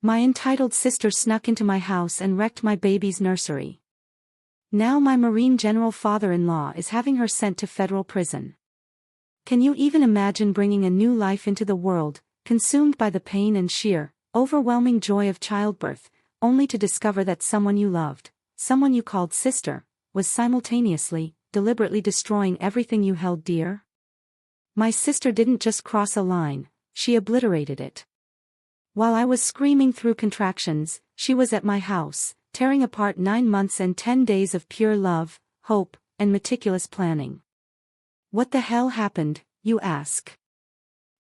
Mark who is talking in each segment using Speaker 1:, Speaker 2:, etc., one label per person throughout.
Speaker 1: My entitled sister snuck into my house and wrecked my baby's nursery. Now my Marine General father-in-law is having her sent to federal prison. Can you even imagine bringing a new life into the world, consumed by the pain and sheer, overwhelming joy of childbirth, only to discover that someone you loved, someone you called sister, was simultaneously, deliberately destroying everything you held dear? My sister didn't just cross a line, she obliterated it. While I was screaming through contractions, she was at my house, tearing apart 9 months and 10 days of pure love, hope, and meticulous planning. What the hell happened, you ask?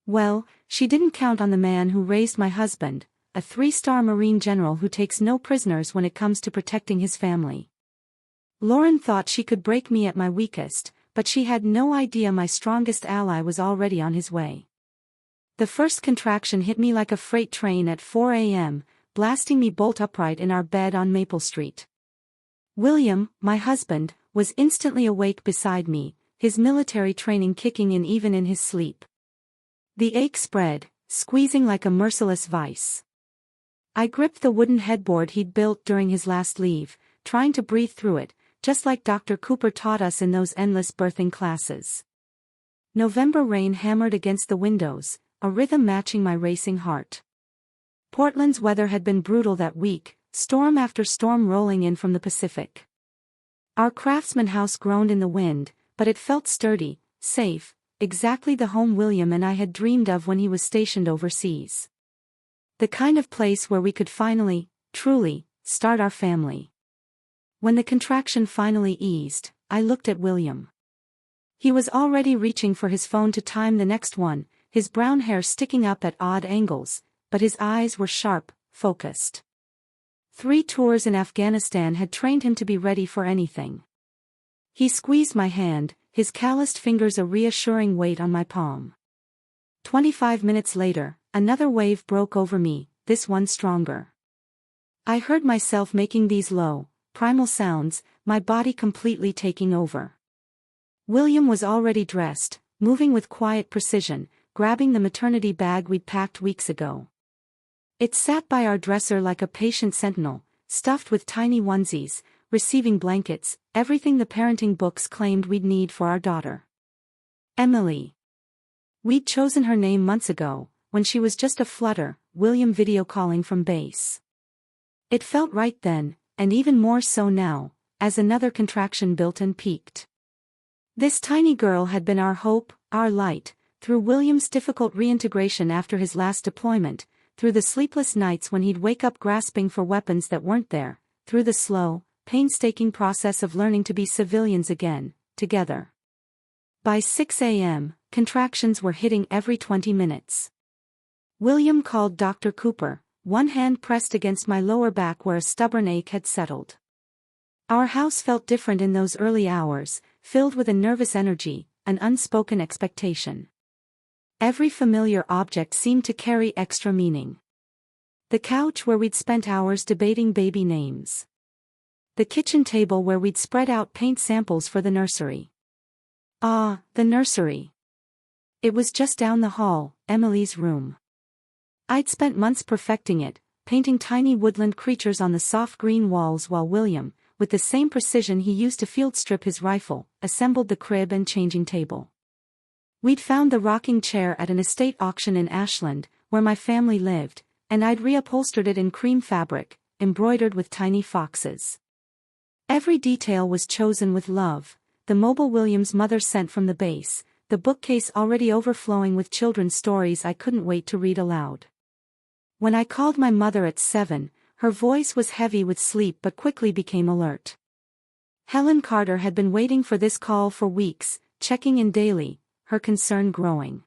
Speaker 1: Well, she didn't count on the man who raised my husband, a 3-star Marine general who takes no prisoners when it comes to protecting his family. Lauren thought she could break me at my weakest, but she had no idea my strongest ally was already on his way. The first contraction hit me like a freight train at 4 a.m., blasting me bolt upright in our bed on Maple Street. William, my husband, was instantly awake beside me, his military training kicking in even in his sleep. The ache spread, squeezing like a merciless vice. I gripped the wooden headboard he'd built during his last leave, trying to breathe through it, just like Dr. Cooper taught us in those endless birthing classes. November rain hammered against the windows, a rhythm matching my racing heart. Portland's weather had been brutal that week, storm after storm rolling in from the Pacific. Our Craftsman house groaned in the wind, but it felt sturdy, safe, exactly the home William and I had dreamed of when he was stationed overseas. The kind of place where we could finally, truly, start our family. When the contraction finally eased, I looked at William. He was already reaching for his phone to time the next one, his brown hair sticking up at odd angles, but his eyes were sharp, focused. 3 tours in Afghanistan had trained him to be ready for anything. He squeezed my hand, his calloused fingers a reassuring weight on my palm. 25 minutes later, another wave broke over me, this one stronger. I heard myself making these low, primal sounds, my body completely taking over. William was already dressed, moving with quiet precision, grabbing the maternity bag we'd packed weeks ago. It sat by our dresser like a patient sentinel, stuffed with tiny onesies, receiving blankets, everything the parenting books claimed we'd need for our daughter. Emily. We'd chosen her name months ago, when she was just a flutter, William video calling from base. It felt right then, and even more so now, as another contraction built and peaked. This tiny girl had been our hope, our light, through William's difficult reintegration after his last deployment, through the sleepless nights when he'd wake up grasping for weapons that weren't there, through the slow, painstaking process of learning to be civilians again, together. By 6 a.m., contractions were hitting every 20 minutes. William called Dr. Cooper, one hand pressed against my lower back where a stubborn ache had settled. Our house felt different in those early hours, filled with a nervous energy, an unspoken expectation. Every familiar object seemed to carry extra meaning. The couch where we'd spent hours debating baby names. The kitchen table where we'd spread out paint samples for the nursery. Ah, the nursery. It was just down the hall, Emily's room. I'd spent months perfecting it, painting tiny woodland creatures on the soft green walls while William, with the same precision he used to field strip his rifle, assembled the crib and changing table. We'd found the rocking chair at an estate auction in Ashland, where my family lived, and I'd reupholstered it in cream fabric, embroidered with tiny foxes. Every detail was chosen with love, the mobile William's mother sent from the base, the bookcase already overflowing with children's stories I couldn't wait to read aloud. When I called my mother at 7, her voice was heavy with sleep but quickly became alert. Helen Carter had been waiting for this call for weeks, checking in daily, her concern growing.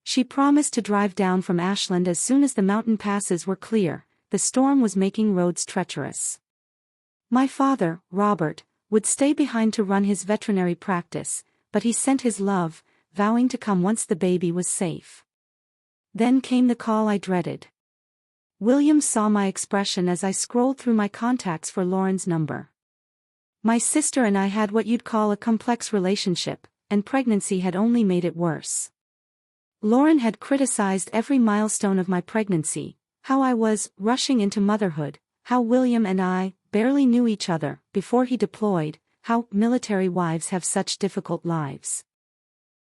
Speaker 1: She promised to drive down from Ashland as soon as the mountain passes were clear, the storm was making roads treacherous. My father, Robert, would stay behind to run his veterinary practice, but he sent his love, vowing to come once the baby was safe. Then came the call I dreaded. William saw my expression as I scrolled through my contacts for Lauren's number. My sister and I had what you'd call a complex relationship, and pregnancy had only made it worse. Lauren had criticized every milestone of my pregnancy, How I was rushing into motherhood, how William and I barely knew each other before he deployed, how military wives have such difficult lives.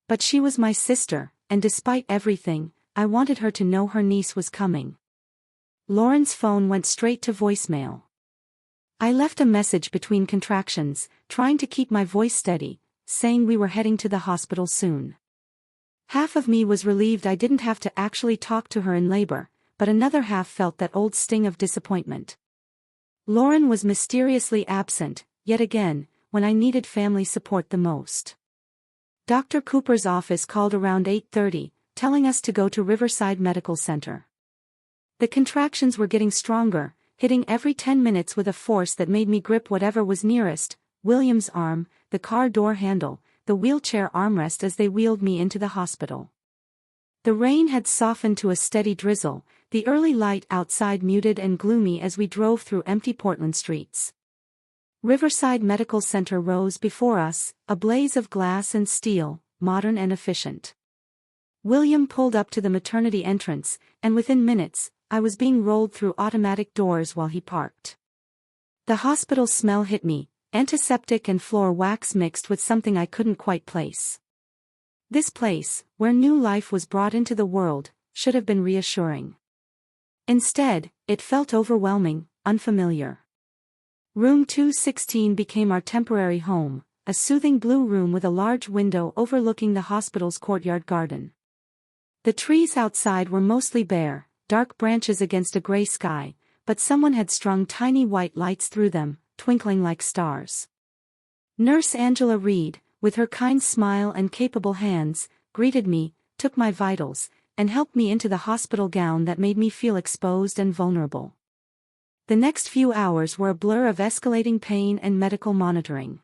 Speaker 1: But she was my sister, and despite everything, I wanted her to know her niece was coming. Lauren's phone went straight to voicemail. I left a message between contractions, trying to keep my voice steady, saying we were heading to the hospital soon. Half of me was relieved I didn't have to actually talk to her in labor, but another half felt that old sting of disappointment. Lauren was mysteriously absent, yet again, when I needed family support the most. Dr. Cooper's office called around 8:30, telling us to go to Riverside Medical Center. The contractions were getting stronger, hitting every 10 minutes with a force that made me grip whatever was nearest, William's arm, the car door handle, the wheelchair armrest as they wheeled me into the hospital. The rain had softened to a steady drizzle, the early light outside muted and gloomy as we drove through empty Portland streets. Riverside Medical Center rose before us, a blaze of glass and steel, modern and efficient. William pulled up to the maternity entrance, and within minutes, I was being rolled through automatic doors while he parked. The hospital smell hit me, antiseptic and floor wax mixed with something I couldn't quite place. This place, where new life was brought into the world, should have been reassuring. Instead, it felt overwhelming, unfamiliar. Room 216 became our temporary home, a soothing blue room with a large window overlooking the hospital's courtyard garden. The trees outside were mostly bare, dark branches against a gray sky, but someone had strung tiny white lights through them, twinkling like stars. Nurse Angela Reed, with her kind smile and capable hands, greeted me, took my vitals, and helped me into the hospital gown that made me feel exposed and vulnerable. The next few hours were a blur of escalating pain and medical monitoring.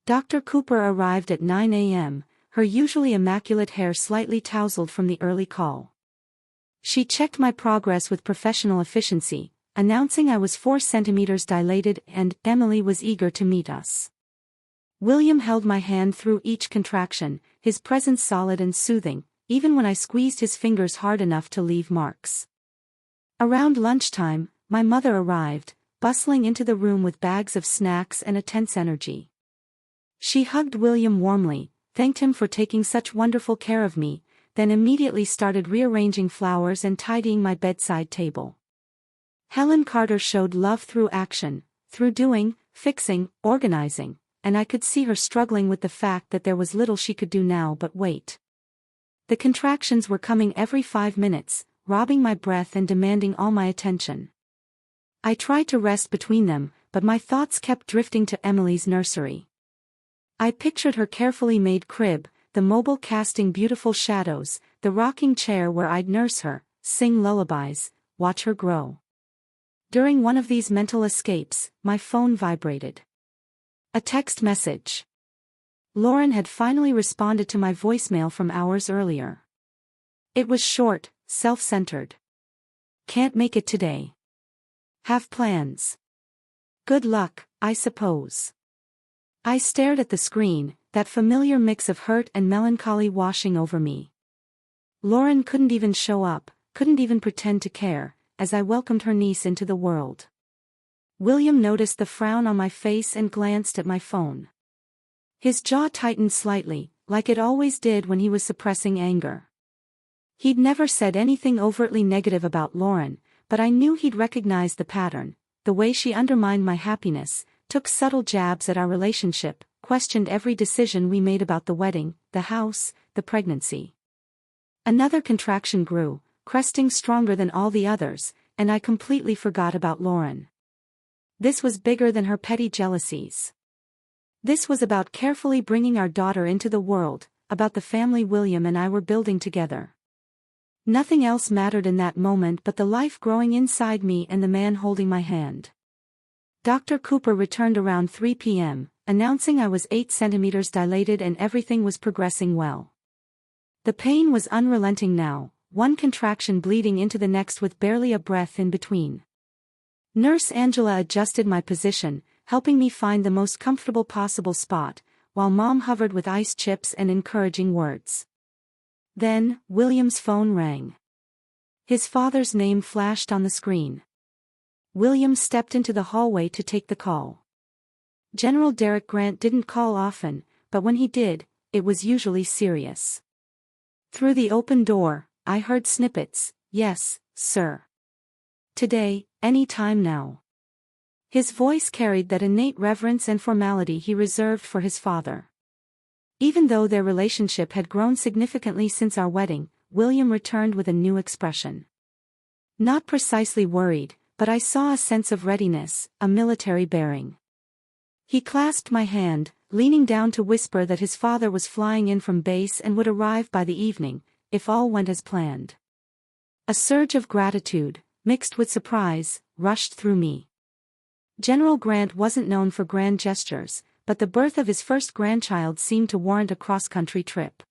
Speaker 1: Dr. Cooper arrived at 9 a.m., her usually immaculate hair slightly tousled from the early call. She checked my progress with professional efficiency, announcing I was 4 centimeters dilated and Emily was eager to meet us. William held my hand through each contraction, his presence solid and soothing, even when I squeezed his fingers hard enough to leave marks. Around lunchtime, my mother arrived, bustling into the room with bags of snacks and a tense energy. She hugged William warmly, thanked him for taking such wonderful care of me, then immediately started rearranging flowers and tidying my bedside table. Helen Carter showed love through action, through doing, fixing, organizing, and I could see her struggling with the fact that there was little she could do now but wait. The contractions were coming every 5 minutes, robbing my breath and demanding all my attention. I tried to rest between them, but my thoughts kept drifting to Emily's nursery. I pictured her carefully made crib, the mobile casting beautiful shadows, the rocking chair where I'd nurse her, sing lullabies, watch her grow. During one of these mental escapes, my phone vibrated. A text message. Lauren had finally responded to my voicemail from hours earlier. It was short, self-centered. Can't make it today. Have plans. Good luck, I suppose. I stared at the screen, that familiar mix of hurt and melancholy washing over me. Lauren couldn't even show up, couldn't even pretend to care, as I welcomed her niece into the world. William noticed the frown on my face and glanced at my phone. His jaw tightened slightly, like it always did when he was suppressing anger. He'd never said anything overtly negative about Lauren, but I knew he'd recognized the pattern, the way she undermined my happiness, took subtle jabs at our relationship, questioned every decision we made about the wedding, the house, the pregnancy. Another contraction grew, cresting stronger than all the others, and I completely forgot about Lauren. This was bigger than her petty jealousies. This was about carefully bringing our daughter into the world, about the family William and I were building together. Nothing else mattered in that moment but the life growing inside me and the man holding my hand. Dr. Cooper returned around 3 p.m., announcing I was 8 centimeters dilated and everything was progressing well. The pain was unrelenting now, one contraction bleeding into the next with barely a breath in between. Nurse Angela adjusted my position, helping me find the most comfortable possible spot, while Mom hovered with ice chips and encouraging words. Then, William's phone rang. His father's name flashed on the screen. William stepped into the hallway to take the call. General Derek Grant didn't call often, but when he did, it was usually serious. Through the open door, I heard snippets, "Yes, sir. Today, any time now." His voice carried that innate reverence and formality he reserved for his father. Even though their relationship had grown significantly since our wedding, William returned with a new expression. Not precisely worried, but I saw a sense of readiness, a military bearing. He clasped my hand, leaning down to whisper that his father was flying in from base and would arrive by the evening, if all went as planned. A surge of gratitude, mixed with surprise, rushed through me. General Grant wasn't known for grand gestures, but the birth of his first grandchild seemed to warrant a cross-country trip.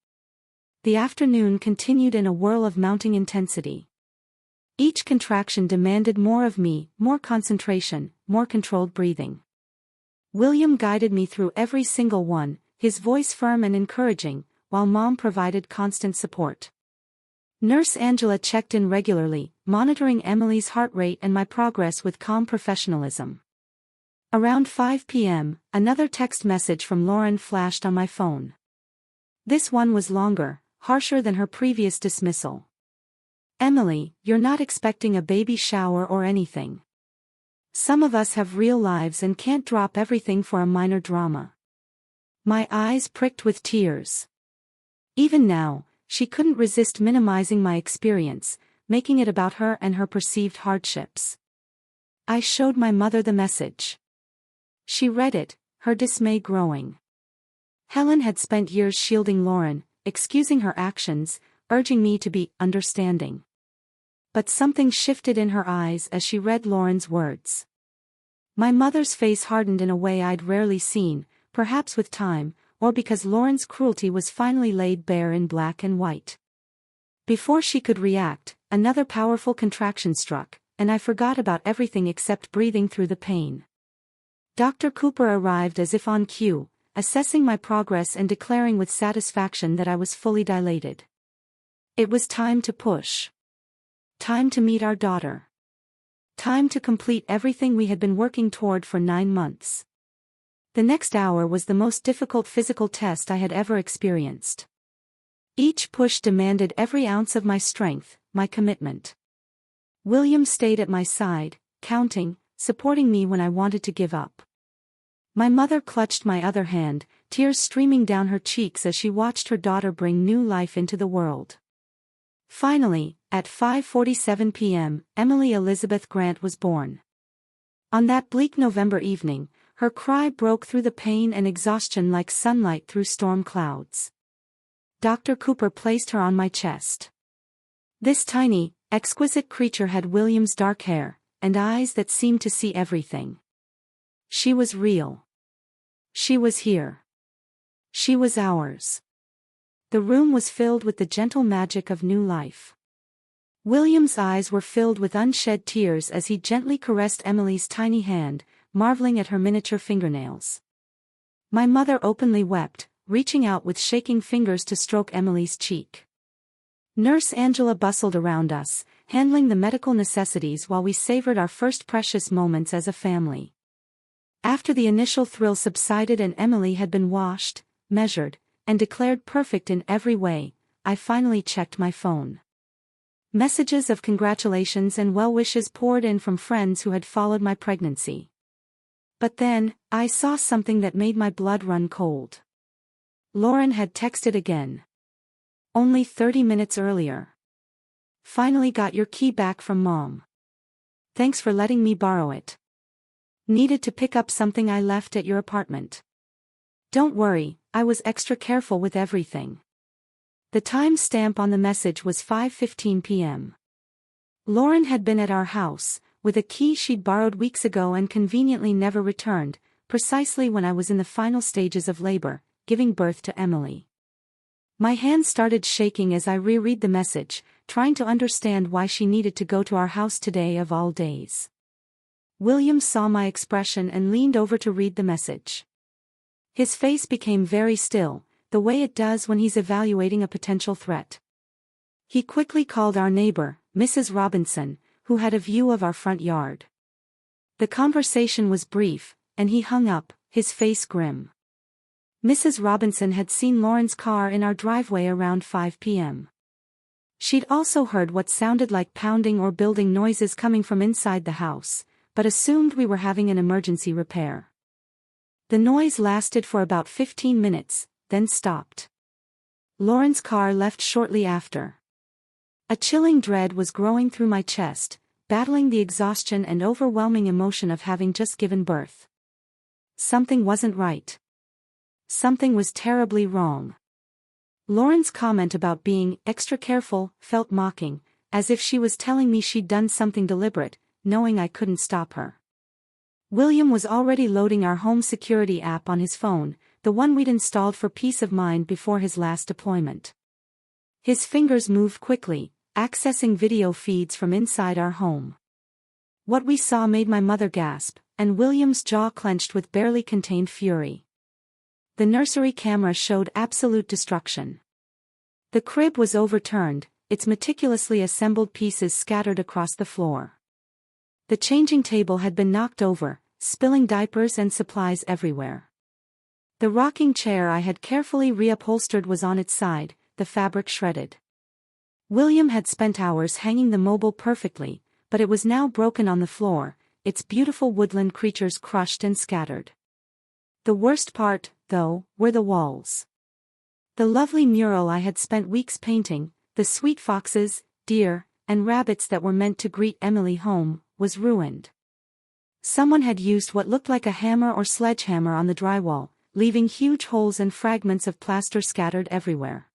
Speaker 1: The afternoon continued in a whirl of mounting intensity. Each contraction demanded more of me, more concentration, more controlled breathing. William guided me through every single one, his voice firm and encouraging, while Mom provided constant support. Nurse Angela checked in regularly, monitoring Emily's heart rate and my progress with calm professionalism. Around 5 p.m., another text message from Lauren flashed on my phone. This one was longer, harsher than her previous dismissal. "Emily, you're not expecting a baby shower or anything. Some of us have real lives and can't drop everything for a minor drama." My eyes pricked with tears. Even now, she couldn't resist minimizing my experience, making it about her and her perceived hardships. I showed my mother the message. She read it, her dismay growing. Helen had spent years shielding Lauren, excusing her actions, urging me to be understanding. But something shifted in her eyes as she read Lauren's words. My mother's face hardened in a way I'd rarely seen, perhaps with time, or because Lauren's cruelty was finally laid bare in black and white. Before she could react, another powerful contraction struck, and I forgot about everything except breathing through the pain. Dr. Cooper arrived as if on cue, assessing my progress and declaring with satisfaction that I was fully dilated. It was time to push. Time to meet our daughter. Time to complete everything we had been working toward for 9 months. The next hour was the most difficult physical test I had ever experienced. Each push demanded every ounce of my strength, my commitment. William stayed at my side, counting, supporting me when I wanted to give up. My mother clutched my other hand, tears streaming down her cheeks as she watched her daughter bring new life into the world. Finally, at 5:47 p.m., Emily Elizabeth Grant was born. On that bleak November evening, her cry broke through the pain and exhaustion like sunlight through storm clouds. Dr. Cooper placed her on my chest. This tiny, exquisite creature had William's dark hair, and eyes that seemed to see everything. She was real. She was here. She was ours. The room was filled with the gentle magic of new life. William's eyes were filled with unshed tears as he gently caressed Emily's tiny hand, marveling at her miniature fingernails. My mother openly wept, reaching out with shaking fingers to stroke Emily's cheek. Nurse Angela bustled around us, handling the medical necessities while we savored our first precious moments as a family. After the initial thrill subsided and Emily had been washed, measured, and declared perfect in every way, I finally checked my phone. Messages of congratulations and well wishes poured in from friends who had followed my pregnancy. But then, I saw something that made my blood run cold. Lauren had texted again. Only 30 minutes earlier. "Finally got your key back from Mom. Thanks for letting me borrow it. Needed to pick up something I left at your apartment. Don't worry, I was extra careful with everything." The time stamp on the message was 5:15 p.m. Lauren had been at our house, with a key she'd borrowed weeks ago and conveniently never returned, precisely when I was in the final stages of labor, giving birth to Emily. My hand started shaking as I reread the message, trying to understand why she needed to go to our house today of all days. William saw my expression and leaned over to read the message. His face became very still, the way it does when he's evaluating a potential threat. He quickly called our neighbor, Mrs. Robinson, who had a view of our front yard. The conversation was brief, and he hung up, his face grim. Mrs. Robinson had seen Lauren's car in our driveway around 5 p.m. She'd also heard what sounded like pounding or building noises coming from inside the house, but assumed we were having an emergency repair. The noise lasted for about 15 minutes, then stopped. Lauren's car left shortly after. A chilling dread was growing through my chest, battling the exhaustion and overwhelming emotion of having just given birth. Something wasn't right. Something was terribly wrong. Lauren's comment about being extra careful felt mocking, as if she was telling me she'd done something deliberate, knowing I couldn't stop her. William was already loading our home security app on his phone, the one we'd installed for peace of mind before his last deployment. His fingers moved quickly, accessing video feeds from inside our home. What we saw made my mother gasp, and William's jaw clenched with barely contained fury. The nursery camera showed absolute destruction. The crib was overturned, its meticulously assembled pieces scattered across the floor. The changing table had been knocked over, spilling diapers and supplies everywhere. The rocking chair I had carefully reupholstered was on its side, the fabric shredded. William had spent hours hanging the mobile perfectly, but it was now broken on the floor, its beautiful woodland creatures crushed and scattered. The worst part, though, were the walls. The lovely mural I had spent weeks painting, the sweet foxes, deer, and rabbits that were meant to greet Emily home, was ruined. Someone had used what looked like a hammer or sledgehammer on the drywall, leaving huge holes and fragments of plaster scattered everywhere.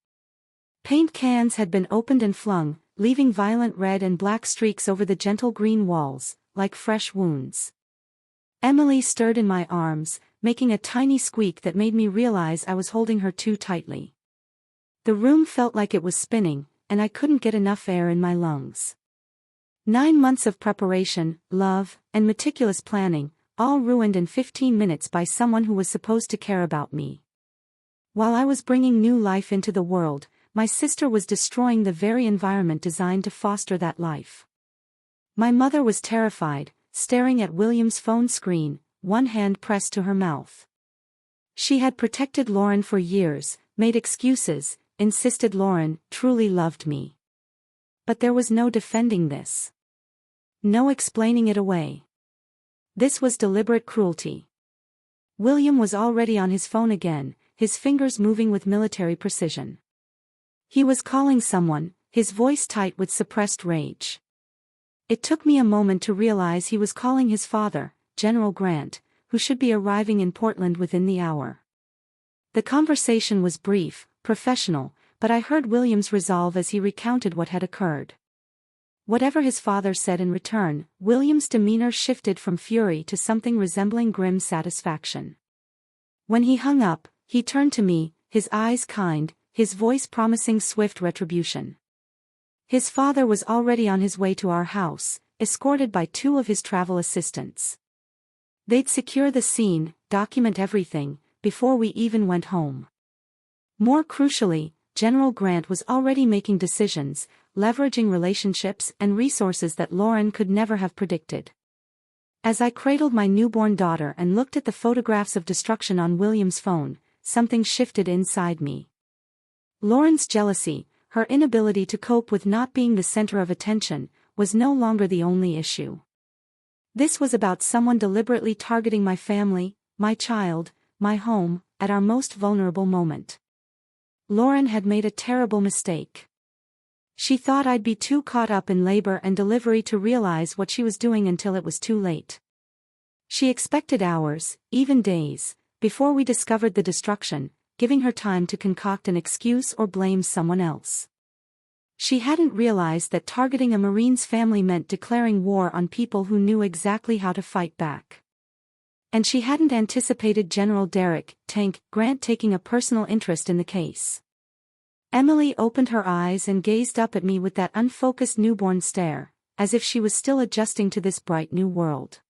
Speaker 1: Paint cans had been opened and flung, leaving violent red and black streaks over the gentle green walls, like fresh wounds. Emily stirred in my arms, making a tiny squeak that made me realize I was holding her too tightly. The room felt like it was spinning, and I couldn't get enough air in my lungs. 9 months of preparation, love, and meticulous planning, all ruined in 15 minutes by someone who was supposed to care about me. While I was bringing new life into the world, my sister was destroying the very environment designed to foster that life. My mother was terrified, staring at William's phone screen, one hand pressed to her mouth. She had protected Lauren for years, made excuses, insisted Lauren truly loved me. But there was no defending this. No explaining it away. This was deliberate cruelty. William was already on his phone again, his fingers moving with military precision. He was calling someone, his voice tight with suppressed rage. It took me a moment to realize he was calling his father, General Grant, who should be arriving in Portland within the hour. The conversation was brief, professional, but I heard William's resolve as he recounted what had occurred. Whatever his father said in return, William's demeanor shifted from fury to something resembling grim satisfaction. When he hung up, he turned to me, his eyes kind, his voice promising swift retribution. His father was already on his way to our house, escorted by 2 of his travel assistants. They'd secure the scene, document everything, before we even went home. More crucially, General Grant was already making decisions, leveraging relationships and resources that Lauren could never have predicted. As I cradled my newborn daughter and looked at the photographs of destruction on William's phone, something shifted inside me. Lauren's jealousy, her inability to cope with not being the center of attention, was no longer the only issue. This was about someone deliberately targeting my family, my child, my home, at our most vulnerable moment. Lauren had made a terrible mistake. She thought I'd be too caught up in labor and delivery to realize what she was doing until it was too late. She expected hours, even days, before we discovered the destruction, giving her time to concoct an excuse or blame someone else. She hadn't realized that targeting a Marine's family meant declaring war on people who knew exactly how to fight back. And she hadn't anticipated General Derek "Tank" Grant taking a personal interest in the case. Emily opened her eyes and gazed up at me with that unfocused newborn stare, as if she was still adjusting to this bright new world.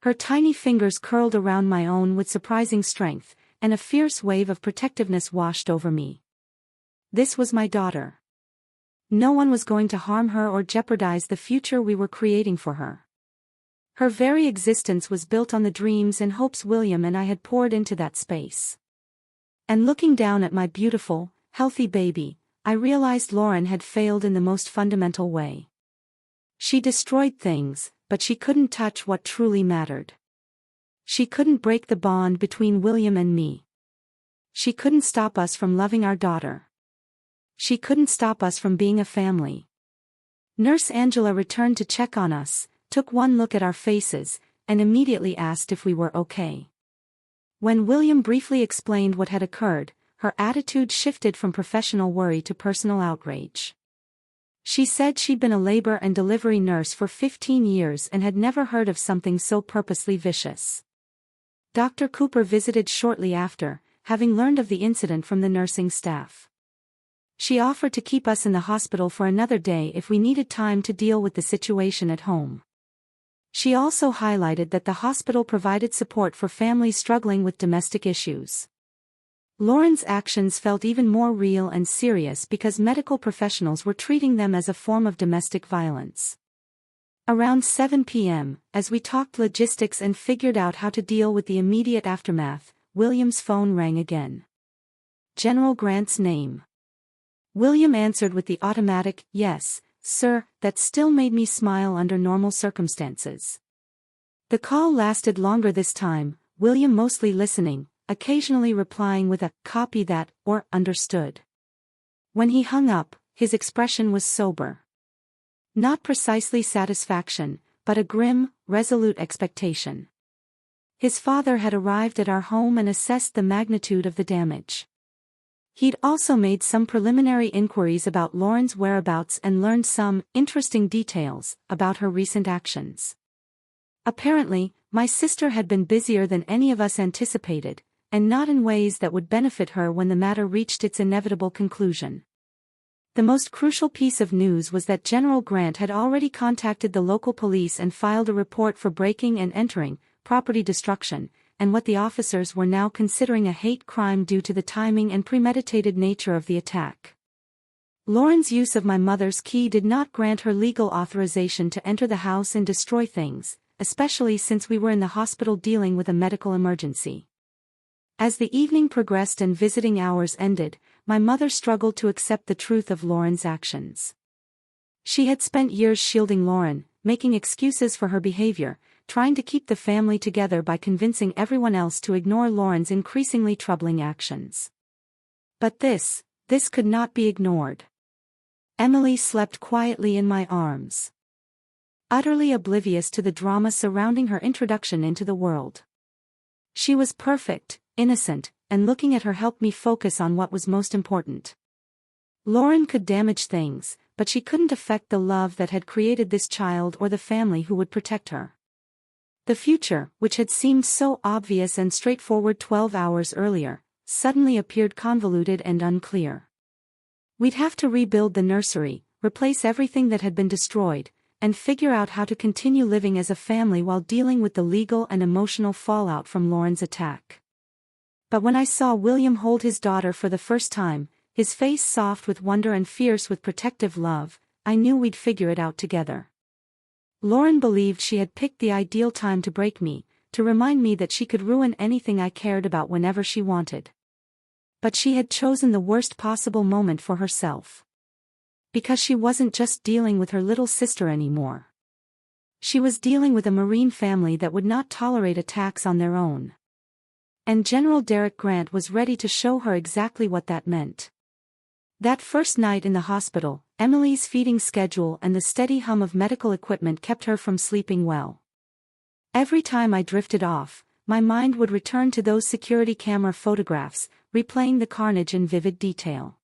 Speaker 1: Her tiny fingers curled around my own with surprising strength, and a fierce wave of protectiveness washed over me. This was my daughter. No one was going to harm her or jeopardize the future we were creating for her. Her very existence was built on the dreams and hopes William and I had poured into that space. And looking down at my beautiful, healthy baby, I realized Lauren had failed in the most fundamental way. She destroyed things, but she couldn't touch what truly mattered. She couldn't break the bond between William and me. She couldn't stop us from loving our daughter. She couldn't stop us from being a family. Nurse Angela returned to check on us, took one look at our faces, and immediately asked if we were okay. When William briefly explained what had occurred, her attitude shifted from professional worry to personal outrage. She said she'd been a labor and delivery nurse for 15 years and had never heard of something so purposely vicious. Dr. Cooper visited shortly after, having learned of the incident from the nursing staff. She offered to keep us in the hospital for another day if we needed time to deal with the situation at home. She also highlighted that the hospital provided support for families struggling with domestic issues. Lauren's actions felt even more real and serious because medical professionals were treating them as a form of domestic violence. Around 7 p.m., as we talked logistics and figured out how to deal with the immediate aftermath, William's phone rang again. General Grant's name. William answered with the automatic, "Yes, sir," that still made me smile under normal circumstances. The call lasted longer this time, William mostly listening, occasionally replying with a "copy that" or "understood." When he hung up, his expression was sober. Not precisely satisfaction, but a grim, resolute expectation. His father had arrived at our home and assessed the magnitude of the damage. He'd also made some preliminary inquiries about Lauren's whereabouts and learned some interesting details about her recent actions. Apparently, my sister had been busier than any of us anticipated, and not in ways that would benefit her when the matter reached its inevitable conclusion. The most crucial piece of news was that General Grant had already contacted the local police and filed a report for breaking and entering, property destruction, and what the officers were now considering a hate crime due to the timing and premeditated nature of the attack. Lauren's use of my mother's key did not grant her legal authorization to enter the house and destroy things, especially since we were in the hospital dealing with a medical emergency. As the evening progressed and visiting hours ended, my mother struggled to accept the truth of Lauren's actions. She had spent years shielding Lauren, making excuses for her behavior, trying to keep the family together by convincing everyone else to ignore Lauren's increasingly troubling actions. But this could not be ignored. Emily slept quietly in my arms, utterly oblivious to the drama surrounding her introduction into the world. She was perfect, innocent, and looking at her helped me focus on what was most important. Lauren could damage things, but she couldn't affect the love that had created this child or the family who would protect her. The future, which had seemed so obvious and straightforward 12 hours earlier, suddenly appeared convoluted and unclear. We'd have to rebuild the nursery, replace everything that had been destroyed, and figure out how to continue living as a family while dealing with the legal and emotional fallout from Lauren's attack. But when I saw William hold his daughter for the first time, his face soft with wonder and fierce with protective love, I knew we'd figure it out together. Lauren believed she had picked the ideal time to break me, to remind me that she could ruin anything I cared about whenever she wanted. But she had chosen the worst possible moment for herself. Because she wasn't just dealing with her little sister anymore. She was dealing with a Marine family that would not tolerate attacks on their own. And General Derek Grant was ready to show her exactly what that meant. That first night in the hospital, Emily's feeding schedule and the steady hum of medical equipment kept her from sleeping well. Every time I drifted off, my mind would return to those security camera photographs, replaying the carnage in vivid detail.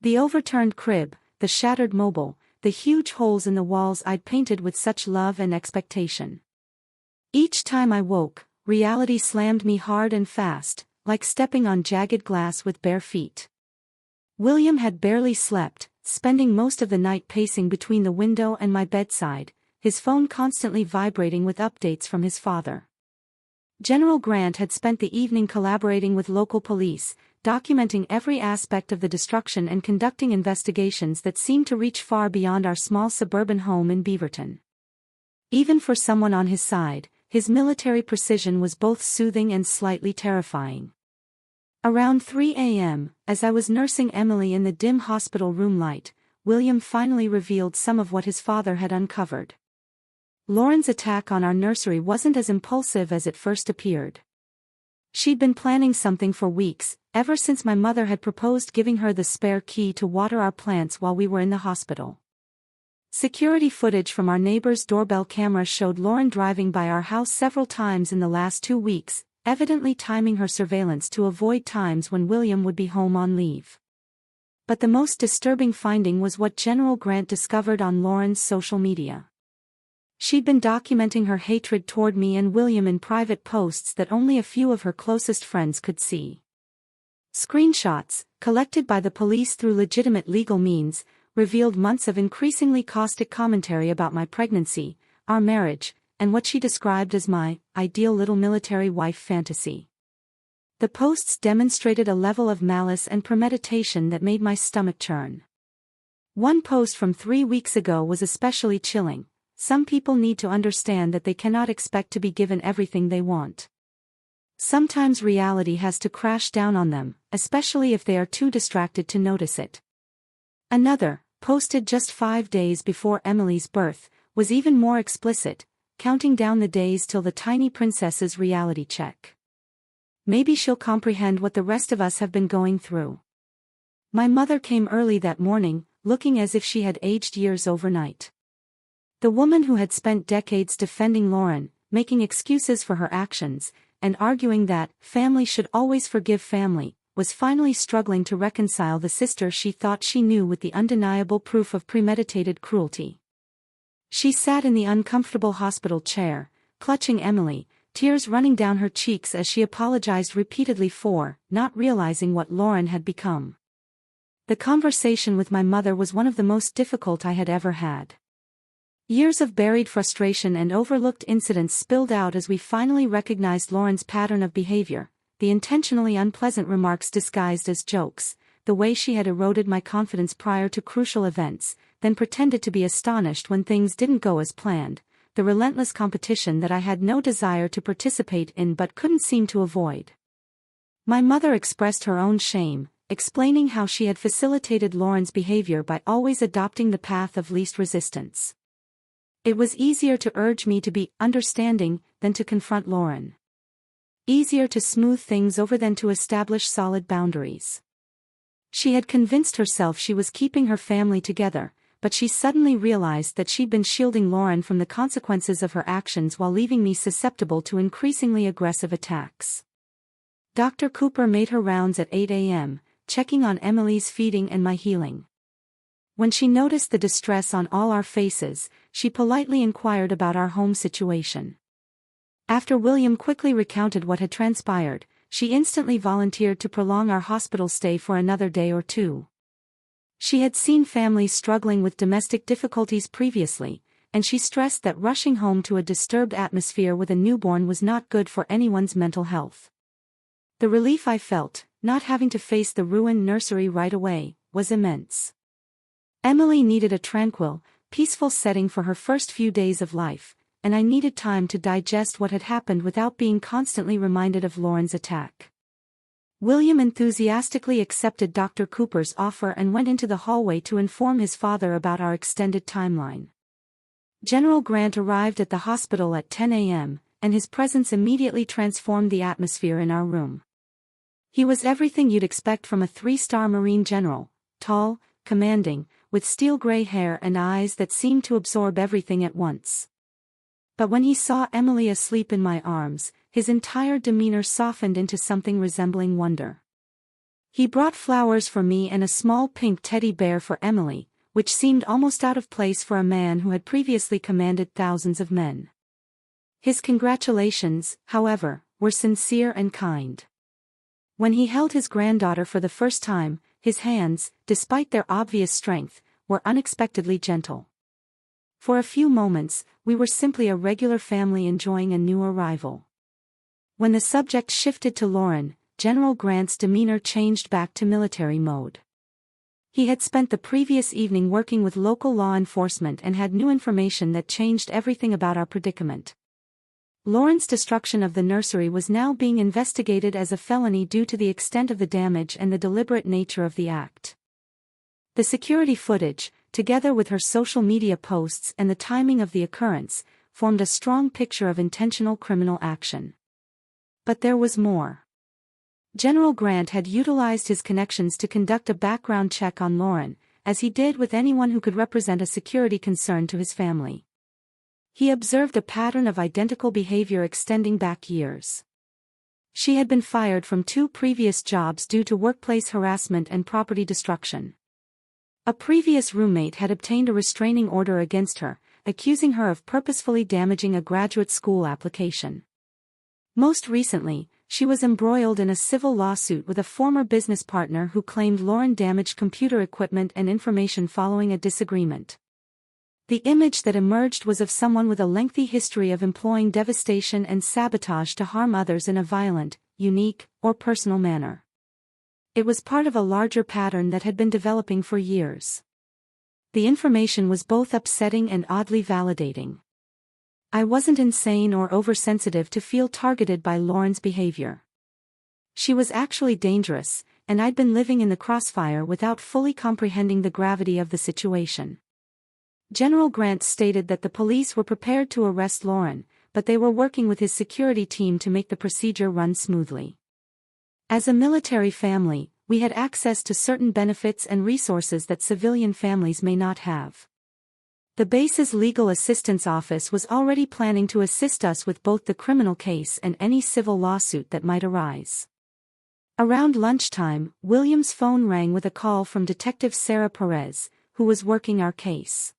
Speaker 1: The overturned crib, the shattered mobile, the huge holes in the walls I'd painted with such love and expectation. Each time I woke, reality slammed me hard and fast, like stepping on jagged glass with bare feet. William had barely slept, spending most of the night pacing between the window and my bedside, his phone constantly vibrating with updates from his father. General Grant had spent the evening collaborating with local police, documenting every aspect of the destruction and conducting investigations that seemed to reach far beyond our small suburban home in Beaverton. Even for someone on his side, his military precision was both soothing and slightly terrifying. Around 3 a.m., as I was nursing Emily in the dim hospital room light, William finally revealed some of what his father had uncovered. Lauren's attack on our nursery wasn't as impulsive as it first appeared. She'd been planning something for weeks, ever since my mother had proposed giving her the spare key to water our plants while we were in the hospital. Security footage from our neighbor's doorbell camera showed Lauren driving by our house several times in the last 2 weeks, evidently timing her surveillance to avoid times when William would be home on leave. But the most disturbing finding was what General Grant discovered on Lauren's social media. She'd been documenting her hatred toward me and William in private posts that only a few of her closest friends could see. Screenshots, collected by the police through legitimate legal means, revealed months of increasingly caustic commentary about my pregnancy, our marriage, and what she described as my ideal little military wife fantasy. The posts demonstrated a level of malice and premeditation that made my stomach churn. One post from 3 weeks ago was especially chilling. Some people need to understand that they cannot expect to be given everything they want. Sometimes reality has to crash down on them, especially if they are too distracted to notice it. Another, posted just 5 days before Emily's birth, was even more explicit, counting down the days till the tiny princess's reality check. Maybe she'll comprehend what the rest of us have been going through. My mother came early that morning, looking as if she had aged years overnight. The woman who had spent decades defending Lauren, making excuses for her actions, and arguing that family should always forgive family, was finally struggling to reconcile the sister she thought she knew with the undeniable proof of premeditated cruelty. She sat in the uncomfortable hospital chair, clutching Emily, tears running down her cheeks as she apologized repeatedly for not realizing what Lauren had become. The conversation with my mother was one of the most difficult I had ever had. Years of buried frustration and overlooked incidents spilled out as we finally recognized Lauren's pattern of behavior, the intentionally unpleasant remarks disguised as jokes, the way she had eroded my confidence prior to crucial events, then pretended to be astonished when things didn't go as planned, the relentless competition that I had no desire to participate in but couldn't seem to avoid. My mother expressed her own shame, explaining how she had facilitated Lauren's behavior by always adopting the path of least resistance. It was easier to urge me to be understanding than to confront Lauren. Easier to smooth things over than to establish solid boundaries. She had convinced herself she was keeping her family together, but she suddenly realized that she'd been shielding Lauren from the consequences of her actions while leaving me susceptible to increasingly aggressive attacks. Dr. Cooper made her rounds at 8 a.m., checking on Emily's feeding and my healing. When she noticed the distress on all our faces, she politely inquired about our home situation. After William quickly recounted what had transpired, she instantly volunteered to prolong our hospital stay for another day or two. She had seen families struggling with domestic difficulties previously, and she stressed that rushing home to a disturbed atmosphere with a newborn was not good for anyone's mental health. The relief I felt, not having to face the ruined nursery right away, was immense. Emily needed a tranquil, peaceful setting for her first few days of life, and I needed time to digest what had happened without being constantly reminded of Lauren's attack. William enthusiastically accepted Dr. Cooper's offer and went into the hallway to inform his father about our extended timeline. General Grant arrived at the hospital at 10 a.m., and his presence immediately transformed the atmosphere in our room. He was everything you'd expect from a 3-star Marine general, tall, commanding, with steel-gray hair and eyes that seemed to absorb everything at once. But when he saw Emily asleep in my arms, his entire demeanor softened into something resembling wonder. He brought flowers for me and a small pink teddy bear for Emily, which seemed almost out of place for a man who had previously commanded thousands of men. His congratulations, however, were sincere and kind. When he held his granddaughter for the first time, his hands, despite their obvious strength, were unexpectedly gentle. For a few moments, we were simply a regular family enjoying a new arrival. When the subject shifted to Lauren, General Grant's demeanor changed back to military mode. He had spent the previous evening working with local law enforcement and had new information that changed everything about our predicament. Lauren's destruction of the nursery was now being investigated as a felony due to the extent of the damage and the deliberate nature of the act. The security footage, together with her social media posts and the timing of the occurrence, formed a strong picture of intentional criminal action. But there was more. General Grant had utilized his connections to conduct a background check on Lauren, as he did with anyone who could represent a security concern to his family. He observed a pattern of identical behavior extending back years. She had been fired from 2 previous jobs due to workplace harassment and property destruction. A previous roommate had obtained a restraining order against her, accusing her of purposefully damaging a graduate school application. Most recently, she was embroiled in a civil lawsuit with a former business partner who claimed Lauren damaged computer equipment and information following a disagreement. The image that emerged was of someone with a lengthy history of employing devastation and sabotage to harm others in a violent, unique, or personal manner. It was part of a larger pattern that had been developing for years. The information was both upsetting and oddly validating. I wasn't insane or oversensitive to feel targeted by Lauren's behavior. She was actually dangerous, and I'd been living in the crossfire without fully comprehending the gravity of the situation. General Grant stated that the police were prepared to arrest Lauren, but they were working with his security team to make the procedure run smoothly. As a military family, we had access to certain benefits and resources that civilian families may not have. The base's legal assistance office was already planning to assist us with both the criminal case and any civil lawsuit that might arise. Around lunchtime, William's phone rang with a call from Detective Sarah Perez, who was working our case.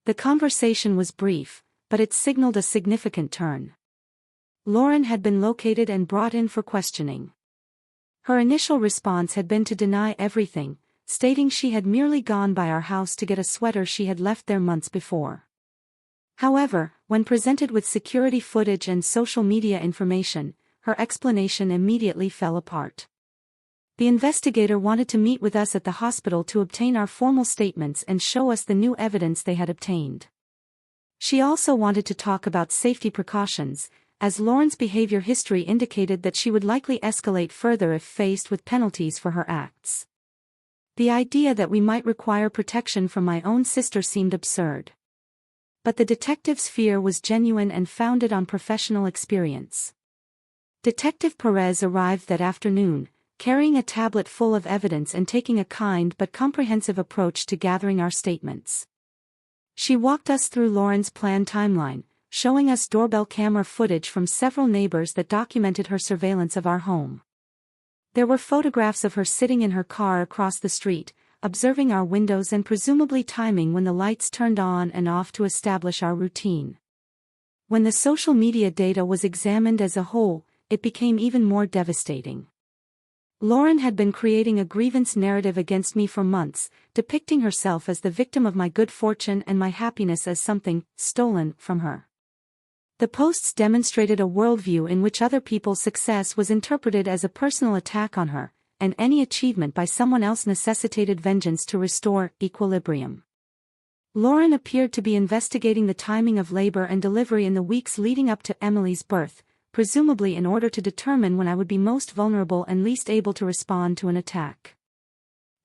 Speaker 1: The conversation was brief, but it signaled a significant turn. Lauren had been located and brought in for questioning. Her initial response had been to deny everything, stating she had merely gone by our house to get a sweater she had left there months before. However, when presented with security footage and social media information, her explanation immediately fell apart. The investigator wanted to meet with us at the hospital to obtain our formal statements and show us the new evidence they had obtained. She also wanted to talk about safety precautions, as Lauren's behavior history indicated that she would likely escalate further if faced with penalties for her acts. The idea that we might require protection from my own sister seemed absurd. But the detective's fear was genuine and founded on professional experience. Detective Perez arrived that afternoon, carrying a tablet full of evidence and taking a kind but comprehensive approach to gathering our statements. She walked us through Lauren's planned timeline, showing us doorbell camera footage from several neighbors that documented her surveillance of our home. There were photographs of her sitting in her car across the street, observing our windows and presumably timing when the lights turned on and off to establish our routine. When the social media data was examined as a whole, it became even more devastating. Lauren had been creating a grievance narrative against me for months, depicting herself as the victim of my good fortune and my happiness as something stolen from her. The posts demonstrated a worldview in which other people's success was interpreted as a personal attack on her, and any achievement by someone else necessitated vengeance to restore equilibrium. Lauren appeared to be investigating the timing of labor and delivery in the weeks leading up to Emily's birth, presumably in order to determine when I would be most vulnerable and least able to respond to an attack.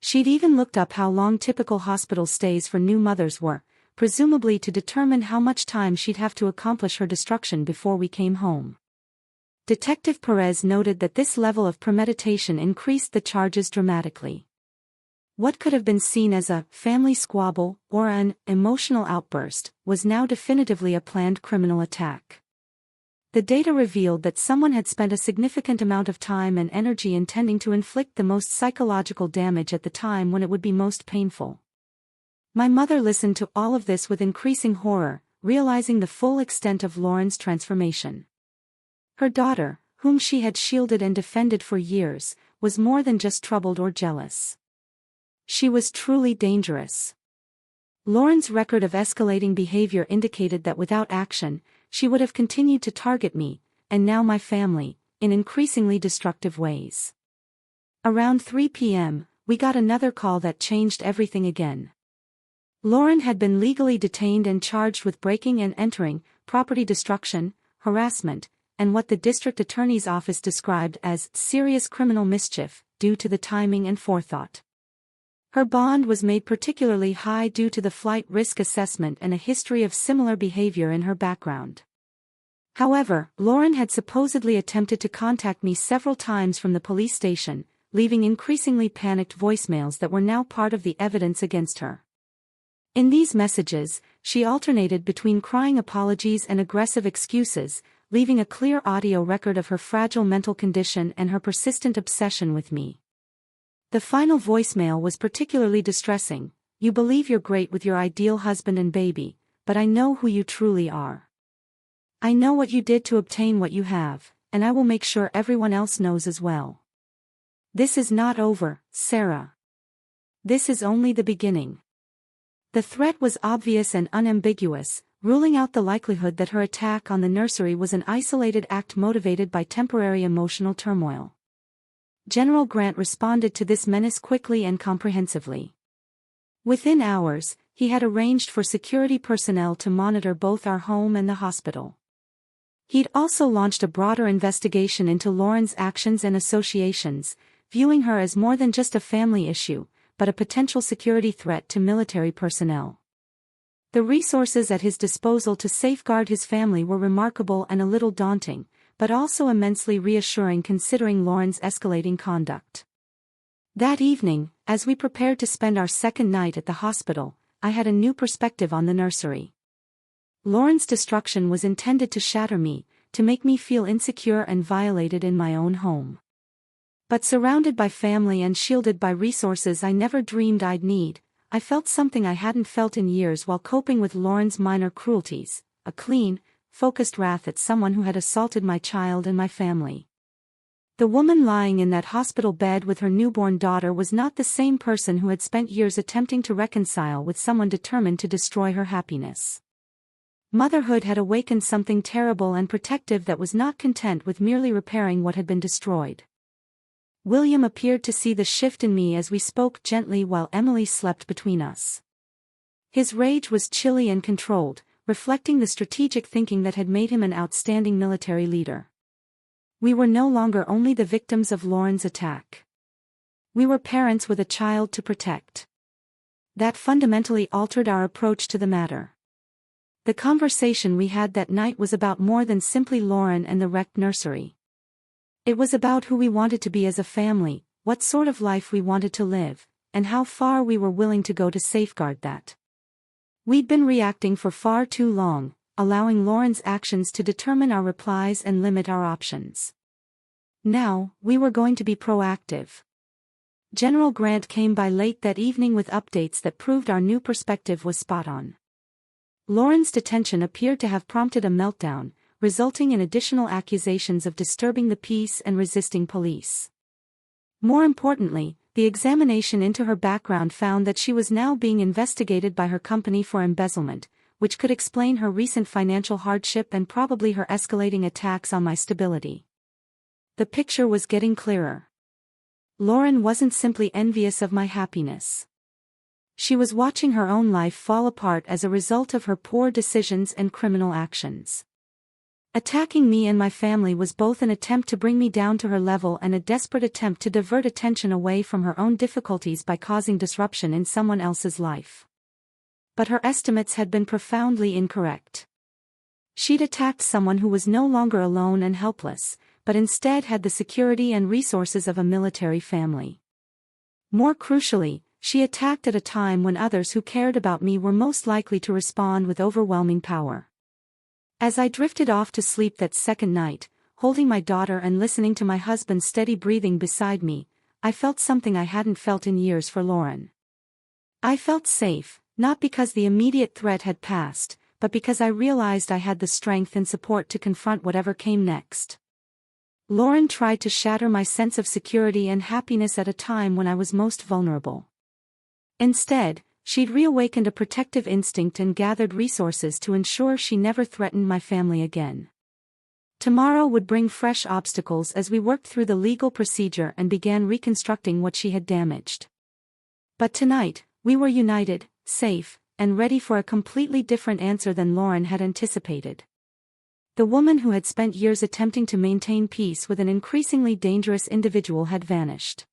Speaker 1: She'd even looked up how long typical hospital stays for new mothers were, presumably to determine how much time she'd have to accomplish her destruction before we came home. Detective Perez noted that this level of premeditation increased the charges dramatically. What could have been seen as a family squabble or an emotional outburst was now definitively a planned criminal attack. The data revealed that someone had spent a significant amount of time and energy intending to inflict the most psychological damage at the time when it would be most painful. My mother listened to all of this with increasing horror, realizing the full extent of Lauren's transformation. Her daughter, whom she had shielded and defended for years, was more than just troubled or jealous. She was truly dangerous. Lauren's record of escalating behavior indicated that without action, she would have continued to target me, and now my family, in increasingly destructive ways. Around 3 p.m., we got another call that changed everything again. Lauren had been legally detained and charged with breaking and entering, property destruction, harassment, and what the district attorney's office described as serious criminal mischief, due to the timing and forethought. Her bond was made particularly high due to the flight risk assessment and a history of similar behavior in her background. However, Lauren had supposedly attempted to contact me several times from the police station, leaving increasingly panicked voicemails that were now part of the evidence against her. In these messages, she alternated between crying apologies and aggressive excuses, leaving a clear audio record of her fragile mental condition and her persistent obsession with me. The final voicemail was particularly distressing. "You believe you're great with your ideal husband and baby, but I know who you truly are. I know what you did to obtain what you have, and I will make sure everyone else knows as well. This is not over, Sarah. This is only the beginning." The threat was obvious and unambiguous, ruling out the likelihood that her attack on the nursery was an isolated act motivated by temporary emotional turmoil. General Grant responded to this menace quickly and comprehensively. Within hours, he had arranged for security personnel to monitor both our home and the hospital. He'd also launched a broader investigation into Lauren's actions and associations, viewing her as more than just a family issue, but a potential security threat to military personnel. The resources at his disposal to safeguard his family were remarkable and a little daunting, but also immensely reassuring considering Lauren's escalating conduct. That evening, as we prepared to spend our second night at the hospital, I had a new perspective on the nursery. Lauren's destruction was intended to shatter me, to make me feel insecure and violated in my own home. But surrounded by family and shielded by resources I never dreamed I'd need, I felt something I hadn't felt in years while coping with Lauren's minor cruelties, a clean, focused wrath at someone who had assaulted my child and my family. The woman lying in that hospital bed with her newborn daughter was not the same person who had spent years attempting to reconcile with someone determined to destroy her happiness. Motherhood had awakened something terrible and protective that was not content with merely repairing what had been destroyed. William appeared to see the shift in me as we spoke gently while Emily slept between us. His rage was chilly and controlled, reflecting the strategic thinking that had made him an outstanding military leader. We were no longer only the victims of Lauren's attack. We were parents with a child to protect. That fundamentally altered our approach to the matter. The conversation we had that night was about more than simply Lauren and the wrecked nursery. It was about who we wanted to be as a family, what sort of life we wanted to live, and how far we were willing to go to safeguard that. We'd been reacting for far too long, allowing Lauren's actions to determine our replies and limit our options. Now, we were going to be proactive. General Grant came by late that evening with updates that proved our new perspective was spot on. Lauren's detention appeared to have prompted a meltdown, resulting in additional accusations of disturbing the peace and resisting police. More importantly, the examination into her background found that she was now being investigated by her company for embezzlement, which could explain her recent financial hardship and probably her escalating attacks on my stability. The picture was getting clearer. Lauren wasn't simply envious of my happiness. She was watching her own life fall apart as a result of her poor decisions and criminal actions. Attacking me and my family was both an attempt to bring me down to her level and a desperate attempt to divert attention away from her own difficulties by causing disruption in someone else's life. But her estimates had been profoundly incorrect. She'd attacked someone who was no longer alone and helpless, but instead had the security and resources of a military family. More crucially, she attacked at a time when others who cared about me were most likely to respond with overwhelming power. As I drifted off to sleep that second night, holding my daughter and listening to my husband's steady breathing beside me, I felt something I hadn't felt in years for Lauren. I felt safe, not because the immediate threat had passed, but because I realized I had the strength and support to confront whatever came next. Lauren tried to shatter my sense of security and happiness at a time when I was most vulnerable. Instead, she'd reawakened a protective instinct and gathered resources to ensure she never threatened my family again. Tomorrow would bring fresh obstacles as we worked through the legal procedure and began reconstructing what she had damaged. But tonight, we were united, safe, and ready for a completely different answer than Lauren had anticipated. The woman who had spent years attempting to maintain peace with an increasingly dangerous individual had vanished.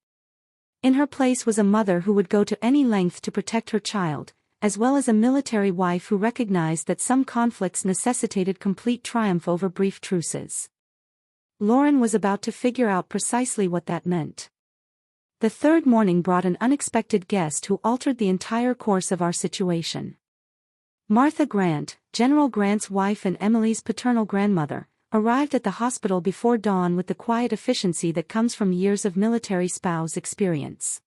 Speaker 1: In her place was a mother who would go to any length to protect her child, as well as a military wife who recognized that some conflicts necessitated complete triumph over brief truces. Lauren was about to figure out precisely what that meant. The third morning brought an unexpected guest who altered the entire course of our situation. Martha Grant, General Grant's wife and Emily's paternal grandmother, arrived at the hospital before dawn with the quiet efficiency that comes from years of military spouse experience.